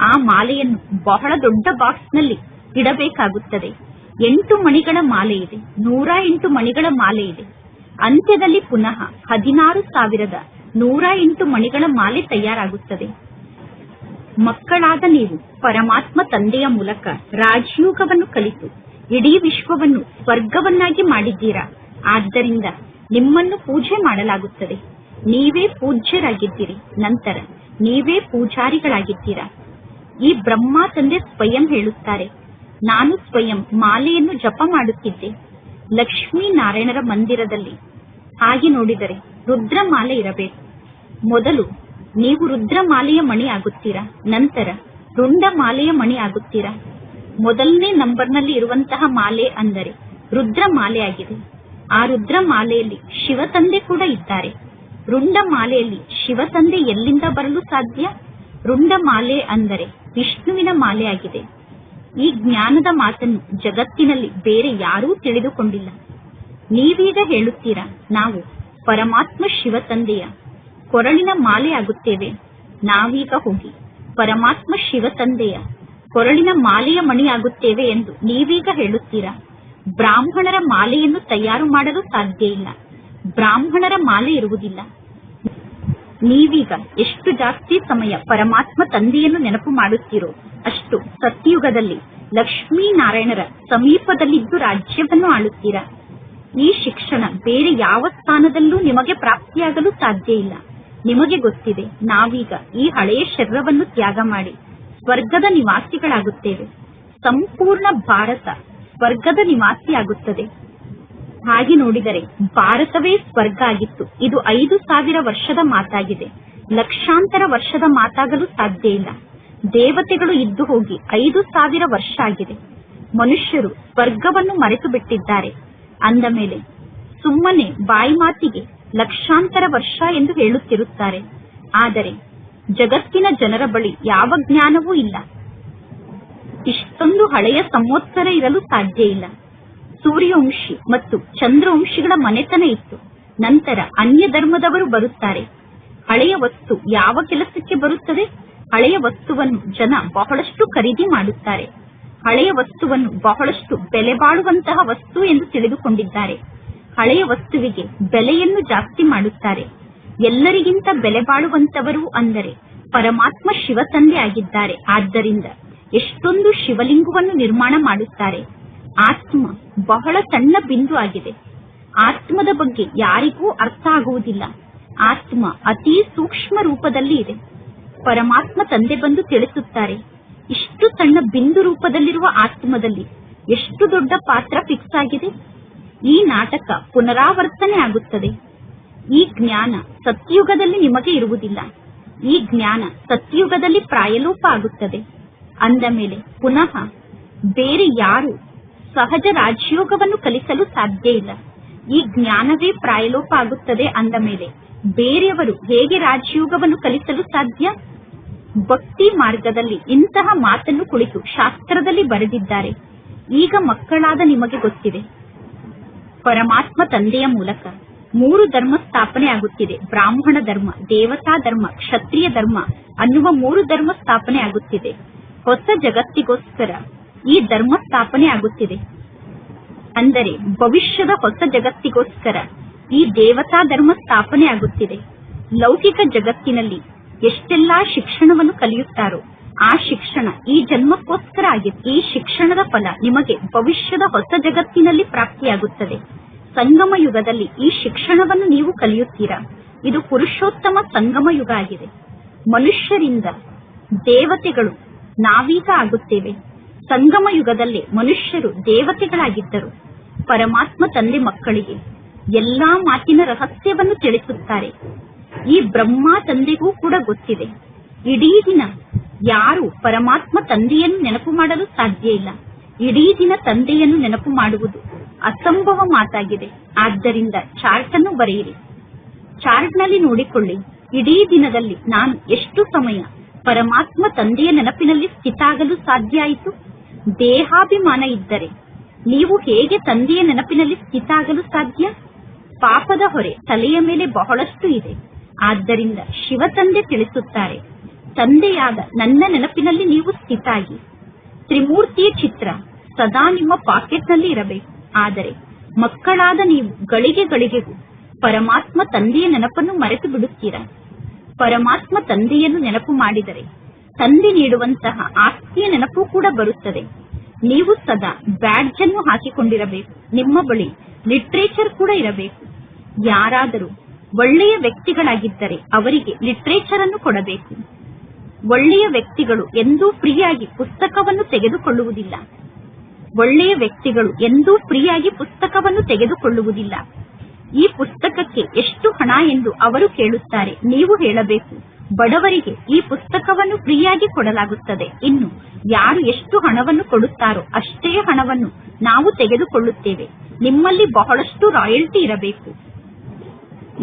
ಆ ಮಾಲೆಯನ್ನು ಬಹಳ ದೊಡ್ಡ ಬಾಕ್ಸ್ನಲ್ಲಿ ಇಡಬೇಕಾಗುತ್ತದೆ. 8 ಮಣಿಗಳ ಮಾಲೆ ಇದೆ, 108 ಮಣಿಗಳ ಮಾಲೆ ಇದೆ. ಅಂತ್ಯದಲ್ಲಿ ಪುನಃ 16,108 ಮಣಿಗಳ ಮಾಲೆ ತಯಾರಾಗುತ್ತದೆ. ಮಕ್ಕಳಾದ ನೀವು ಪರಮಾತ್ಮ ತಂದೆಯ ಮೂಲಕ ರಾಜಯೋಗವನ್ನು ಕಲಿತು ಇಡೀ ವಿಶ್ವವನ್ನು ಸ್ವರ್ಗವನ್ನಾಗಿ ಮಾಡಿದ್ದೀರಾ. ಆದ್ದರಿಂದ ನಿಮ್ಮನ್ನು ಪೂಜೆ ಮಾಡಲಾಗುತ್ತದೆ. ನೀವೇ ಪೂಜ್ಯರಾಗಿದ್ದೀರಿ. ನಂತರ ನೀವೇ ಪೂಜಾರಿಗಳಾಗಿದ್ದೀರಾ. ಈ ಬ್ರಹ್ಮ ತಂದೆ ಸ್ವಯಂ ಹೇಳುತ್ತಾರೆ, ನಾನು ಸ್ವಯಂ ಮಾಲೆಯನ್ನು ಜಪ ಮಾಡುತ್ತಿದ್ದೆ ಲಕ್ಷ್ಮೀ ನಾರಾಯಣರ ಮಂದಿರದಲ್ಲಿ. ಹಾಗೆ ನೋಡಿದರೆ ರುದ್ರಮಾಲೆ ಇರಬೇಕು. ಮೊದಲು ನೀವು ರುದ್ರಮಾಲೆಯ ಮಣಿ ಆಗುತ್ತೀರಾ. ನಂತರ ರುಂಡಮಾಲೆಯ ಮಣಿ ಆಗುತ್ತೀರಾ. ಮೊದಲನೇ ನಂಬರ್ನಲ್ಲಿ ಇರುವಂತಹ ಮಾಲೆ ಅಂದರೆ ರುದ್ರಮಾಲೆ ಆಗಿದೆ. ಆ ರುದ್ರಮಾಲೆಯಲ್ಲಿ ಶಿವತಂದೆ ಕೂಡ ಇದ್ದಾರೆ. ರುಂಡಮಾಲೆಯಲ್ಲಿ ಶಿವತಂದೆ ಎಲ್ಲಿಂದ ಬರಲು ಸಾಧ್ಯ? ರುಂಡಮಾಲೆ ಅಂದರೆ ವಿಷ್ಣುವಿನ ಮಾಲೆ ಆಗಿದೆ. ಈ ಜ್ಞಾನದ ಮಾತನ್ನು ಜಗತ್ತಿನಲ್ಲಿ ಬೇರೆ ಯಾರೂ ತಿಳಿದುಕೊಂಡಿಲ್ಲ. ನೀವೀಗ ಹೇಳುತ್ತೀರಾ, ನಾವು ಪರಮಾತ್ಮ ಶಿವತಂದೆಯ ಕೊರಳಿನ ಮಾಲೆ ಆಗುತ್ತೇವೆ. ನಾವೀಗ ಹೋಗಿ ಪರಮಾತ್ಮ ಶಿವತಂದೆಯ ಕೊರಳಿನ ಮಾಲೆಯ ಮಣಿ ಆಗುತ್ತೇವೆ ಎಂದು ನೀವೀಗ ಹೇಳುತ್ತೀರಾ. ಬ್ರಾಹ್ಮಣರ ಮಾಲೆಯನ್ನು ತಯಾರು ಮಾಡಲು ಸಾಧ್ಯ ಇಲ್ಲ. ಬ್ರಾಹ್ಮಣರ ಮಾಲೆ ಇರುವುದಿಲ್ಲ. ನೀವೀಗ ಎಷ್ಟು ಜಾಸ್ತಿ ಸಮಯ ಪರಮಾತ್ಮ ತಂದೆಯನ್ನು ನೆನಪು ಮಾಡುತ್ತೀರೋ ಅಷ್ಟು ಸತ್ಯುಗದಲ್ಲಿ ಲಕ್ಷ್ಮೀ ನಾರಾಯಣರ ಸಮೀಪದಲ್ಲಿದ್ದು ರಾಜ್ಯವನ್ನು ಆಳುತ್ತೀರಾ. ಈ ಶಿಕ್ಷಣ ಬೇರೆ ಯಾವ ಸ್ಥಾನದಲ್ಲೂ ನಿಮಗೆ ಪ್ರಾಪ್ತಿಯಾಗಲು ಸಾಧ್ಯ ಇಲ್ಲ. ನಿಮಗೆ ಗೊತ್ತಿದೆ, ನಾವೀಗ ಈ ಹಳೆಯ ಶರೀರವನ್ನು ತ್ಯಾಗ ಮಾಡಿ ಸ್ವರ್ಗದ ನಿವಾಸಿಗಳಾಗುತ್ತೇವೆ. ಸಂಪೂರ್ಣ ಭಾರತ ಸ್ವರ್ಗದ ನಿವಾಸಿಯಾಗುತ್ತದೆ. ಹಾಗೆ ನೋಡಿದರೆ ಭಾರತವೇ ಸ್ವರ್ಗ ಆಗಿತ್ತು. ಇದು 5,000 ವರ್ಷದ ಮಾತಾಗಿದೆ. ಲಕ್ಷಾಂತರ ವರ್ಷದ ಮಾತಾಗಲು ಸಾಧ್ಯ ಇಲ್ಲ. ದೇವತೆಗಳು ಇದ್ದು ಹೋಗಿ 5,000 ವರ್ಷ ಆಗಿದೆ. ಮನುಷ್ಯರು ಸ್ವರ್ಗವನ್ನು ಮರೆತು ಬಿಟ್ಟಿದ್ದಾರೆ. ಅಂದ ಮೇಲೆ ಸುಮ್ಮನೆ ಬಾಯಿ ಮಾತಿಗೆ ಲಕ್ಷಾಂತರ ವರ್ಷ ಎಂದು ಹೇಳುತ್ತಿರುತ್ತಾರೆ. ಆದರೆ ಜಗತ್ತಿನ ಜನರ ಬಳಿ ಯಾವ ಜ್ಞಾನವೂ ಇಲ್ಲ. ಇಷ್ಟೊಂದು ಹಳೆಯ ಸಂವತ್ಸರ ಇರಲು ಸಾಧ್ಯ ಇಲ್ಲ. ಸೂರ್ಯವಂಶಿ ಮತ್ತು ಚಂದ್ರವಂಶಿಗಳ ಮನೆತನ ಇತ್ತು. ನಂತರ ಅನ್ಯ ಧರ್ಮದವರು ಬರುತ್ತಾರೆ. ಹಳೆಯ ವಸ್ತು ಯಾವ ಕೆಲಸಕ್ಕೆ ಬರುತ್ತದೆ? ಹಳೆಯ ವಸ್ತುವನ್ನು ಜನ ಬಹಳಷ್ಟು ಖರೀದಿ ಮಾಡುತ್ತಾರೆ. ಹಳೆಯ ವಸ್ತುವನ್ನು ಬಹಳಷ್ಟು ಬೆಲೆ ಬಾಳುವಂತಹ ವಸ್ತು ಎಂದು ತಿಳಿದುಕೊಂಡಿದ್ದಾರೆ. ಹಳೆಯ ವಸ್ತುವಿಗೆ ಬೆಲೆಯನ್ನು ಜಾಸ್ತಿ ಮಾಡುತ್ತಾರೆ. ಎಲ್ಲರಿಗಿಂತ ಬೆಲೆ ಬಾಳುವಂತವರು ಅಂದರೆ ಪರಮಾತ್ಮ ಶಿವತಂದೆ ಆಗಿದ್ದಾರೆ. ಆದ್ದರಿಂದ ಎಷ್ಟೊಂದು ಶಿವಲಿಂಗವನ್ನು ನಿರ್ಮಾಣ ಮಾಡುತ್ತಾರೆ. ಆತ್ಮ ಬಹಳ ಸಣ್ಣ ಬಿಂದು ಆಗಿದೆ. ಆತ್ಮದ ಬಗ್ಗೆ ಯಾರಿಗೂ ಅರ್ಥ ಆಗುವುದಿಲ್ಲ. ಆತ್ಮ ಅತಿ ಸೂಕ್ಷ್ಮ ರೂಪದಲ್ಲಿ ಇದೆ. ಪರಮಾತ್ಮ ತಂದೆ ಬಂದು ತಿಳಿಸುತ್ತಾರೆ, ಇಷ್ಟು ಸಣ್ಣ ಬಿಂದು ರೂಪದಲ್ಲಿರುವ ಆತ್ಮದಲ್ಲಿ ಎಷ್ಟು ದೊಡ್ಡ ಪಾತ್ರ ಫಿಕ್ಸ್ ಆಗಿದೆ. ಈ ನಾಟಕ ಪುನರಾವರ್ತನೆ ಆಗುತ್ತದೆ. ಈ ಜ್ಞಾನ ಸತ್ಯುಗದಲ್ಲಿ ನಿಮಗೆ ಇರುವುದಿಲ್ಲ. ಈ ಜ್ಞಾನ ಸತ್ಯುಗದಲ್ಲಿ ಪ್ರಾಯಲೋಪ ಆಗುತ್ತದೆ. ಅಂದ ಮೇಲೆ ಪುನಃ ಬೇರೆ ಯಾರು ಸಹಜ ರಾಜಯೋಗವನ್ನು ಕಲಿಸಲು ಸಾಧ್ಯ ಇಲ್ಲ. ಈ ಜ್ಞಾನವೇ ಪ್ರಾಯಲೋಪ ಆಗುತ್ತದೆ. ಅಂದ ಮೇಲೆ ಬೇರೆಯವರು ಹೇಗೆ ರಾಜಯೋಗವನ್ನು ಕಲಿಸಲು ಸಾಧ್ಯ? ಭಕ್ತಿ ಮಾರ್ಗದಲ್ಲಿ ಇಂತಹ ಮಾತನ್ನು ಕುಳಿತು ಶಾಸ್ತ್ರದಲ್ಲಿ ಬರೆದಿದ್ದಾರೆ. ಈಗ ಮಕ್ಕಳಾದ ನಿಮಗೆ ಗೊತ್ತಿದೆ, ಪರಮಾತ್ಮ ತಂದೆಯ ಮೂಲಕ 3 ಧರ್ಮ ಸ್ಥಾಪನೆ ಆಗುತ್ತಿದೆ. ಬ್ರಾಹ್ಮಣ ಧರ್ಮ, ದೇವತಾ ಧರ್ಮ, ಕ್ಷತ್ರಿಯ ಧರ್ಮ ಅನ್ನುವ 3 ಧರ್ಮ ಸ್ಥಾಪನೆ ಆಗುತ್ತಿದೆ. ಹೊಸ ಜಗತ್ತಿಗೋಸ್ಕರ ಈ ಧರ್ಮ ಸ್ಥಾಪನೆ ಆಗುತ್ತಿದೆ. ಅಂದರೆ ಭವಿಷ್ಯದ ಹೊಸ ಜಗತ್ತಿಗೋಸ್ಕರ ಈ ದೇವತಾ ಧರ್ಮ ಸ್ಥಾಪನೆ ಆಗುತ್ತಿದೆ. ಲೌಕಿಕ ಜಗತ್ತಿನಲ್ಲಿ ಎಷ್ಟೆಲ್ಲಾ ಶಿಕ್ಷಣವನ್ನು ಕಲಿಯುತ್ತಾರೋ ಆ ಶಿಕ್ಷಣ ಈ ಜನ್ಮಕ್ಕೋಸ್ಕರ ಆಗಿದೆ. ಈ ಶಿಕ್ಷಣದ ಫಲ ನಿಮಗೆ ಭವಿಷ್ಯದ ಹೊಸ ಜಗತ್ತಿನಲ್ಲಿ ಪ್ರಾಪ್ತಿಯಾಗುತ್ತದೆ. ಸಂಗಮ ಯುಗದಲ್ಲಿ ಈ ಶಿಕ್ಷಣವನ್ನು ನೀವು ಕಲಿಯುತ್ತೀರಾ. ಇದು ಪುರುಷೋತ್ತಮ ಸಂಗಮ ಯುಗ ಆಗಿದೆ. ಮನುಷ್ಯರಿಂದ ದೇವತೆಗಳು ನಾವೀಗ ಆಗುತ್ತೇವೆ. ಸಂಗಮ ಯುಗದಲ್ಲೇ ಮನುಷ್ಯರು ದೇವತೆಗಳಾಗಿದ್ದರು. ಪರಮಾತ್ಮ ತಂದೆ ಮಕ್ಕಳಿಗೆ ಎಲ್ಲಾ ಮಾತಿನ ರಹಸ್ಯವನ್ನು ತಿಳಿಸುತ್ತಾರೆ. ಈ ಬ್ರಹ್ಮ ತಂದೆಗೂ ಕೂಡ ಗೊತ್ತಿದೆ. ಇಡೀ ದಿನ ಯಾರು ಪರಮಾತ್ಮ ತಂದೆಯನ್ನು ನೆನಪು ಮಾಡಲು ಸಾಧ್ಯ ಇಲ್ಲ. ಇಡೀ ದಿನ ತಂದೆಯನ್ನು ನೆನಪು ಮಾಡುವುದು ಅಸಂಭವ ಮಾತಾಗಿದೆ. ಆದ್ದರಿಂದ ಚಾರ್ಟ್ ಅನ್ನು ಬರೆಯಿರಿ. ಚಾರ್ಟ್ ನಲ್ಲಿ ನೋಡಿಕೊಳ್ಳಿ, ಇಡೀ ದಿನದಲ್ಲಿ ನಾನು ಎಷ್ಟು ಸಮಯ ಪರಮಾತ್ಮ ತಂದೆಯ ನೆನಪಿನಲ್ಲಿ ಸ್ಥಿತಾಗಲು ಸಾಧ್ಯ ಆಯಿತು. ದೇಹಾಭಿಮಾನ ಇದ್ದರೆ ನೀವು ಹೇಗೆ ತಂದೆಯ ನೆನಪಿನಲ್ಲಿ ಸ್ಥಿತಾಗಲು ಸಾಧ್ಯ? ಪಾಪದ ಹೊರೆ ತಲೆಯ ಮೇಲೆ ಬಹಳಷ್ಟು ಇದೆ. ಆದ್ದರಿಂದ ಶಿವ ತಂದೆ ತಿಳಿಸುತ್ತಾರೆ, ತಂದೆಯಾದ ನನ್ನ ನೆನಪಿನಲ್ಲಿ ನೀವು ಸ್ಥಿತಾಗಿ. ತ್ರಿಮೂರ್ತಿಯ ಚಿತ್ರ ಸದಾ ನಿಮ್ಮ ಪಾಕೆಟ್ನಲ್ಲಿ ಇರಬೇಕು. ಆದರೆ ಮಕ್ಕಳಾದ ನೀವು ಗಳಿಗೆ ಗಳಿಗೆಗೂ ಪರಮಾತ್ಮ ತಂದೆಯ ನೆನಪನ್ನು ಮರೆತು ಬಿಡುತ್ತೀರಾ. ಪರಮಾತ್ಮ ತಂದೆಯನ್ನು ನೆನಪು ಮಾಡಿದರೆ ತಂದೆ ನೀಡುವಂತಹ ಆಸ್ತಿಯ ನೆನಪು ಕೂಡ ಬರುತ್ತದೆ. ನೀವು ಸದಾ ಬ್ಯಾಡ್ಜ್ ಅನ್ನು ಹಾಕಿಕೊಂಡಿರಬೇಕು. ನಿಮ್ಮ ಬಳಿ ಲಿಟ್ರೇಚರ್ ಕೂಡ ಇರಬೇಕು. ಯಾರಾದರೂ ಒಳ್ಳೆಯ ವ್ಯಕ್ತಿಗಳಾಗಿದ್ದರೆ ಅವರಿಗೆ ಲಿಟ್ರೇಚರ್ ಅನ್ನು ಕೊಡಬೇಕು. ಒಳ್ಳೆಯ ವ್ಯಕ್ತಿಗಳು ಎಂದೂ ಫ್ರೀಯಾಗಿ ಪುಸ್ತಕವನ್ನು ತೆಗೆದುಕೊಳ್ಳುವುದಿಲ್ಲ. ಒಳ್ಳೆಯ ವ್ಯಕ್ತಿಗಳು ಎಂದೂ ಫ್ರೀಯಾಗಿ ಪುಸ್ತಕವನ್ನು ತೆಗೆದುಕೊಳ್ಳುವುದಿಲ್ಲ. ಈ ಪುಸ್ತಕಕ್ಕೆ ಎಷ್ಟು ಹಣ ಎಂದು ಅವರು ಕೇಳುತ್ತಾರೆ. ನೀವು ಹೇಳಬೇಕು, ಬಡವರಿಗೆ ಈ ಪುಸ್ತಕವನ್ನು ಫ್ರೀಯಾಗಿ ಕೊಡಲಾಗುತ್ತದೆ. ಇನ್ನು ಯಾರು ಎಷ್ಟು ಹಣವನ್ನು ಕೊಡುತ್ತಾರೋ ಅಷ್ಟೇ ಹಣವನ್ನು ನಾವು ತೆಗೆದುಕೊಳ್ಳುತ್ತೇವೆ. ನಿಮ್ಮಲ್ಲಿ ಬಹಳಷ್ಟು ರಾಯಲ್ಟಿ ಇರಬೇಕು.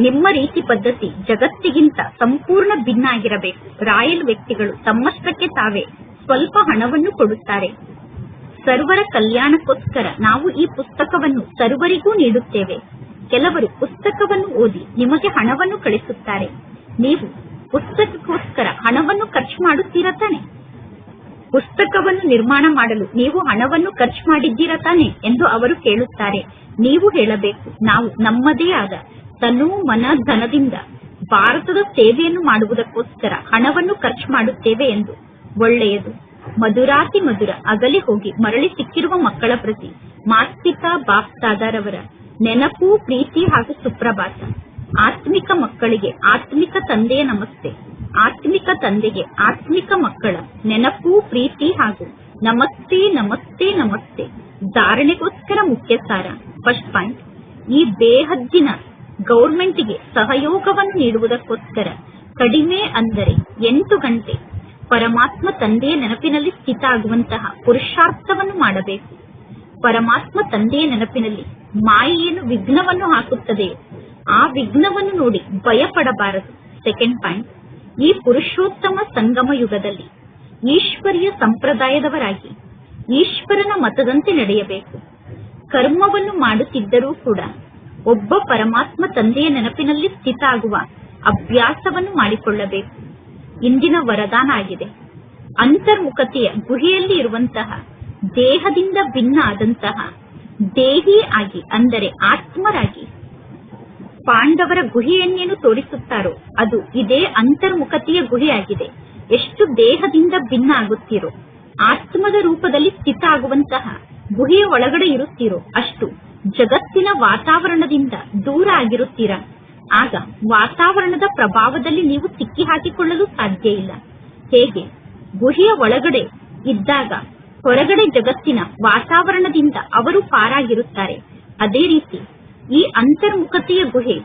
ನಿಮ್ಮ ರೀತಿ ಪದ್ಧತಿ ಜಗತ್ತಿಗಿಂತ ಸಂಪೂರ್ಣ ಭಿನ್ನ ಆಗಿರಬೇಕು. ರಾಯಲ್ ವ್ಯಕ್ತಿಗಳು ತಮ್ಮಷ್ಟಕ್ಕೆ ತಾವೇ ಸ್ವಲ್ಪ ಹಣವನ್ನು ಕೊಡುತ್ತಾರೆ. ಸರ್ವರ ಕಲ್ಯಾಣಕ್ಕೋಸ್ಕರ ನಾವು ಈ ಪುಸ್ತಕವನ್ನು ಸರ್ವರಿಗೂ ನೀಡುತ್ತೇವೆ. ಕೆಲವರು ಪುಸ್ತಕವನ್ನು ಓದಿ ನಿಮಗೆ ಹಣವನ್ನು ಕಳಿಸುತ್ತಾರೆ. ನೀವು ಪುಸ್ತಕಕ್ಕೋಸ್ಕರ ಹಣವನ್ನು ಖರ್ಚು ಮಾಡುತ್ತೀರಾ ತಾನೆ? ಪುಸ್ತಕವನ್ನು ನಿರ್ಮಾಣ ಮಾಡಲು ನೀವು ಹಣವನ್ನು ಖರ್ಚು ಮಾಡಿದ್ದೀರಾ ತಾನೆ ಎಂದು ಅವರು ಕೇಳುತ್ತಾರೆ. ನೀವು ಹೇಳಬೇಕು, ನಾವು ನಮ್ಮದೇ ಆದ ತನು ಮನ ಧನದಿಂದ ಭಾರತದ ಸೇವೆಯನ್ನು ಮಾಡುವುದಕ್ಕೋಸ್ಕರ ಹಣವನ್ನು ಖರ್ಚು ಮಾಡುತ್ತೇವೆ ಎಂದು. ಒಳ್ಳೆಯದು. ಮಧುರಾತಿ ಮಧುರ ಅಗಲಿ ಹೋಗಿ ಮರಳಿ ಸಿಕ್ಕಿರುವ ಮಕ್ಕಳ ಪ್ರತಿ ಮಾಸ್ಪಿತಾ ಬಾಪ್ದಾದಾರವರ ನೆನಪು, ಪ್ರೀತಿ ಹಾಗೂ ಸುಪ್ರಭಾತ. ಆತ್ಮಿಕ ಮಕ್ಕಳಿಗೆ ಆತ್ಮಿಕ ತಂದೆಯ ನಮಸ್ತೆ. ಆತ್ಮಿಕ ತಂದೆಗೆ ಆತ್ಮಿಕ ಮಕ್ಕಳ ನೆನಪು, ಪ್ರೀತಿ ಹಾಗೂ ನಮಸ್ತೆ ನಮಸ್ತೆ ನಮಸ್ತೆ. ಧಾರಣೆಗೋಸ್ಕರ ಮುಖ್ಯ ಸಾರ. ಫಸ್ಟ್ ಪಾಯಿಂಟ್, ಈ ಬೇಹದ್ದಿನ ಗೌರ್ಮೆಂಟ್ಗೆ ಸಹಯೋಗವನ್ನು ನೀಡುವುದಕ್ಕೋಸ್ಕರ ಕಡಿಮೆ ಅಂದರೆ 8 ಗಂಟೆ ಪರಮಾತ್ಮ ತಂದೆಯ ನೆನಪಿನಲ್ಲಿ ಸ್ಥಿತ ಆಗುವಂತಹ ಪುರುಷಾರ್ಥವನ್ನು ಮಾಡಬೇಕು. ಪರಮಾತ್ಮ ತಂದೆಯ ನೆನಪಿನಲ್ಲಿ ಮಾಯೆಯನ್ನು ವಿಘ್ನವನ್ನು ಹಾಕುತ್ತದೆಯೋ ಆ ವಿಘ್ನವನ್ನು ನೋಡಿ ಭಯಪಡಬಾರದು. ಸೆಕೆಂಡ್ ಪಾಯಿಂಟ್, ಈ ಪುರುಷೋತ್ತಮ ಸಂಗಮ ಯುಗದಲ್ಲಿ ಈಶ್ವರೀಯ ಸಂಪ್ರದಾಯದವರಾಗಿ ಈಶ್ವರನ ಮತದಂತೆ ನಡೆಯಬೇಕು. ಕರ್ಮವನ್ನು ಮಾಡುತ್ತಿದ್ದರೂ ಕೂಡ ಒಬ್ಬ ಪರಮಾತ್ಮ ತಂದೆಯ ನೆನಪಿನಲ್ಲಿ ಸ್ಥಿತ ಆಗುವ ಅಭ್ಯಾಸವನ್ನು ಮಾಡಿಕೊಳ್ಳಬೇಕು. ಇಂದಿನ ವರದಾನ ಆಗಿದೆ. ಅಂತರ್ಮುಖತೆಯ ಗುಹೆಯಲ್ಲಿ ಇರುವಂತಹ ದೇಹದಿಂದ ಭಿನ್ನ ಆದಂತಹ ದೇಹಿ ಆಗಿ ಅಂದರೆ ಆತ್ಮರಾಗಿ ಪಾಂಡವರ ಗುಹೆಯನ್ನೇನು ತೋರಿಸುತ್ತಾರೋ ಅದು ಇದೇ ಅಂತರ್ಮುಖತೆಯ ಗುಹೆಯಾಗಿದೆ. ಎಷ್ಟು ದೇಹದಿಂದ ಭಿನ್ನ ಆಗುತ್ತೀರೋ, ಆತ್ಮದ ರೂಪದಲ್ಲಿ ಸ್ಥಿತ ಆಗುವಂತಹ ಗುಹೆಯ ಒಳಗಡೆ ಇರುತ್ತೀರೋ ಅಷ್ಟು ಜಗತ್ತಿನ ವಾತಾವರಣದಿಂದ ದೂರ ಆಗಿರುತ್ತೀರಾ, ಆಗ ವಾತಾವರಣದ ಪ್ರಭಾವದಲ್ಲಿ ನೀವು ಸಿಕ್ಕಿ ಹಾಕಿಕೊಳ್ಳಲು ಸಾಧ್ಯ ಇಲ್ಲ. ಹೇಗೆ ಗುಹೆಯ ಒಳಗಡೆ ಇದ್ದಾಗ ಹೊರಗಡೆ ಜಗತ್ತಿನ ವಾತಾವರಣದಿಂದ ಅವರು ಪಾರಾಗಿರುತ್ತಾರೆ, ಅದೇ ರೀತಿ ಈ ಅಂತರ್ಮುಖತೆಯ ಗುಹೆ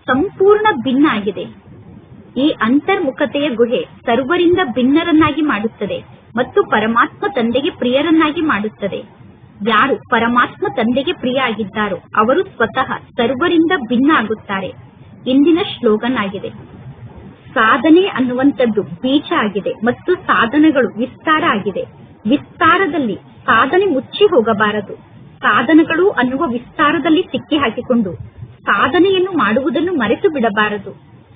ಸಂಪೂರ್ಣ ಭಿನ್ನ ಆಗಿದೆ. ಈ ಅಂತರ್ಮುಖತೆಯ ಗುಹೆ ಸರ್ವರಿಂದ ಭಿನ್ನರನ್ನಾಗಿ ಮಾಡುತ್ತದೆ ಮತ್ತು ಪರಮಾತ್ಮ ತಂದೆಗೆ ಪ್ರಿಯರನ್ನಾಗಿ ಮಾಡುತ್ತದೆ. ಯಾರು ಪರಮಾತ್ಮ ತಂದೆಗೆ ಪ್ರಿಯ ಆಗಿದ್ದಾರೋ ಅವರು ಸ್ವತಃ ಸರ್ವರಿಂದ ಭಿನ್ನ ಆಗುತ್ತಾರೆ. ಇಂದಿನ ಶ್ಲೋಗನ್ ಆಗಿದೆ, ಸಾಧನೆ ಅನ್ನುವಂಥದ್ದು ಬೀಜ ಆಗಿದೆ ಮತ್ತು ಸಾಧನಗಳು ವಿಸ್ತಾರ ಆಗಿದೆ. ವಿಸ್ತಾರದಲ್ಲಿ ಸಾಧನೆ ಮುಚ್ಚಿ ಹೋಗಬಾರದು. ಸಾಧನಗಳು ಅನ್ನುವ ವಿಸ್ತಾರದಲ್ಲಿ ಸಿಕ್ಕಿ ಹಾಕಿಕೊಂಡು ಸಾಧನೆಯನ್ನು ಮಾಡುವುದನ್ನು ಮರೆತು ಬಿಡಬಾರದು.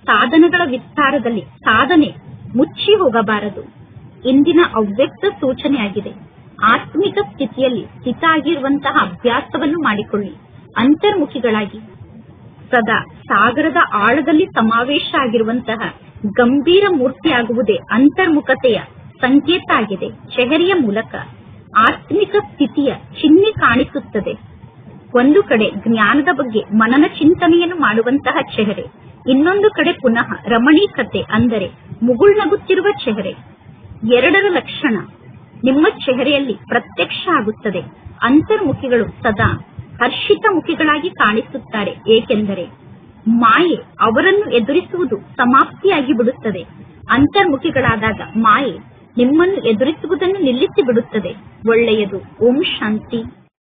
ಸಾಧನಗಳ ವಿಸ್ತಾರದಲ್ಲಿ ಸಾಧನೆ ಮುಚ್ಚಿ ಹೋಗಬಾರದು. ಇಂದಿನ ಅವ್ಯಕ್ತ ಸೂಚನೆಯಾಗಿದೆ. ಆತ್ಮಿಕ ಸ್ಥಿತಿಯಲ್ಲಿ ಸ್ಥಿತ ಆಗಿರುವಂತಹ ಅಭ್ಯಾಸವನ್ನು ಮಾಡಿಕೊಳ್ಳಿ. ಅಂತರ್ಮುಖಿಗಳಾಗಿ ಸದಾ ಸಾಗರದ ಆಳದಲ್ಲಿ ಸಮಾವೇಶ ಆಗಿರುವಂತಹ ಗಂಭೀರ ಮೂರ್ತಿಯಾಗುವುದೇ ಅಂತರ್ಮುಖತೆಯ ಸಂಕೇತ ಆಗಿದೆ. ಚೆಹರೆಯ ಮೂಲಕ ಆತ್ಮಿಕ ಸ್ಥಿತಿಯ ಚಿಹ್ನೆ ಕಾಣಿಸುತ್ತದೆ. ಒಂದು ಕಡೆ ಜ್ಞಾನದ ಬಗ್ಗೆ ಮನನ ಚಿಂತನೆಯನ್ನು ಮಾಡುವಂತಹ ಚೆಹರೆ, ಇನ್ನೊಂದು ಕಡೆ ಪುನಃ ರಮಣೀಕತೆ ಅಂದರೆ ಮುಗುಳ್ನಗುತ್ತಿರುವ ಚೆಹರೆ. ಎರಡರ ಲಕ್ಷಣ ನಿಮ್ಮ ಚೆಹರೆಯಲ್ಲಿ ಪ್ರತ್ಯಕ್ಷ ಆಗುತ್ತದೆ. ಅಂತರ್ಮುಖಿಗಳು ಸದಾ ಹರ್ಷಿತ ಮುಖಿಗಳಾಗಿ ಕಾಣಿಸುತ್ತಾರೆ, ಏಕೆಂದರೆ ಮಾಯೆ ಅವರನ್ನು ಎದುರಿಸುವುದು ಸಮಾಪ್ತಿಯಾಗಿ ಬಿಡುತ್ತದೆ. ಅಂತರ್ಮುಖಿಗಳಾದಾಗ ಮಾಯೆ ನಿಮ್ಮನ್ನು ಎದುರಿಸುವುದನ್ನು ನಿಲ್ಲಿಸಿ ಬಿಡುತ್ತದೆ. ಒಳ್ಳೆಯದು. ಓಂ ಶಾಂತಿ.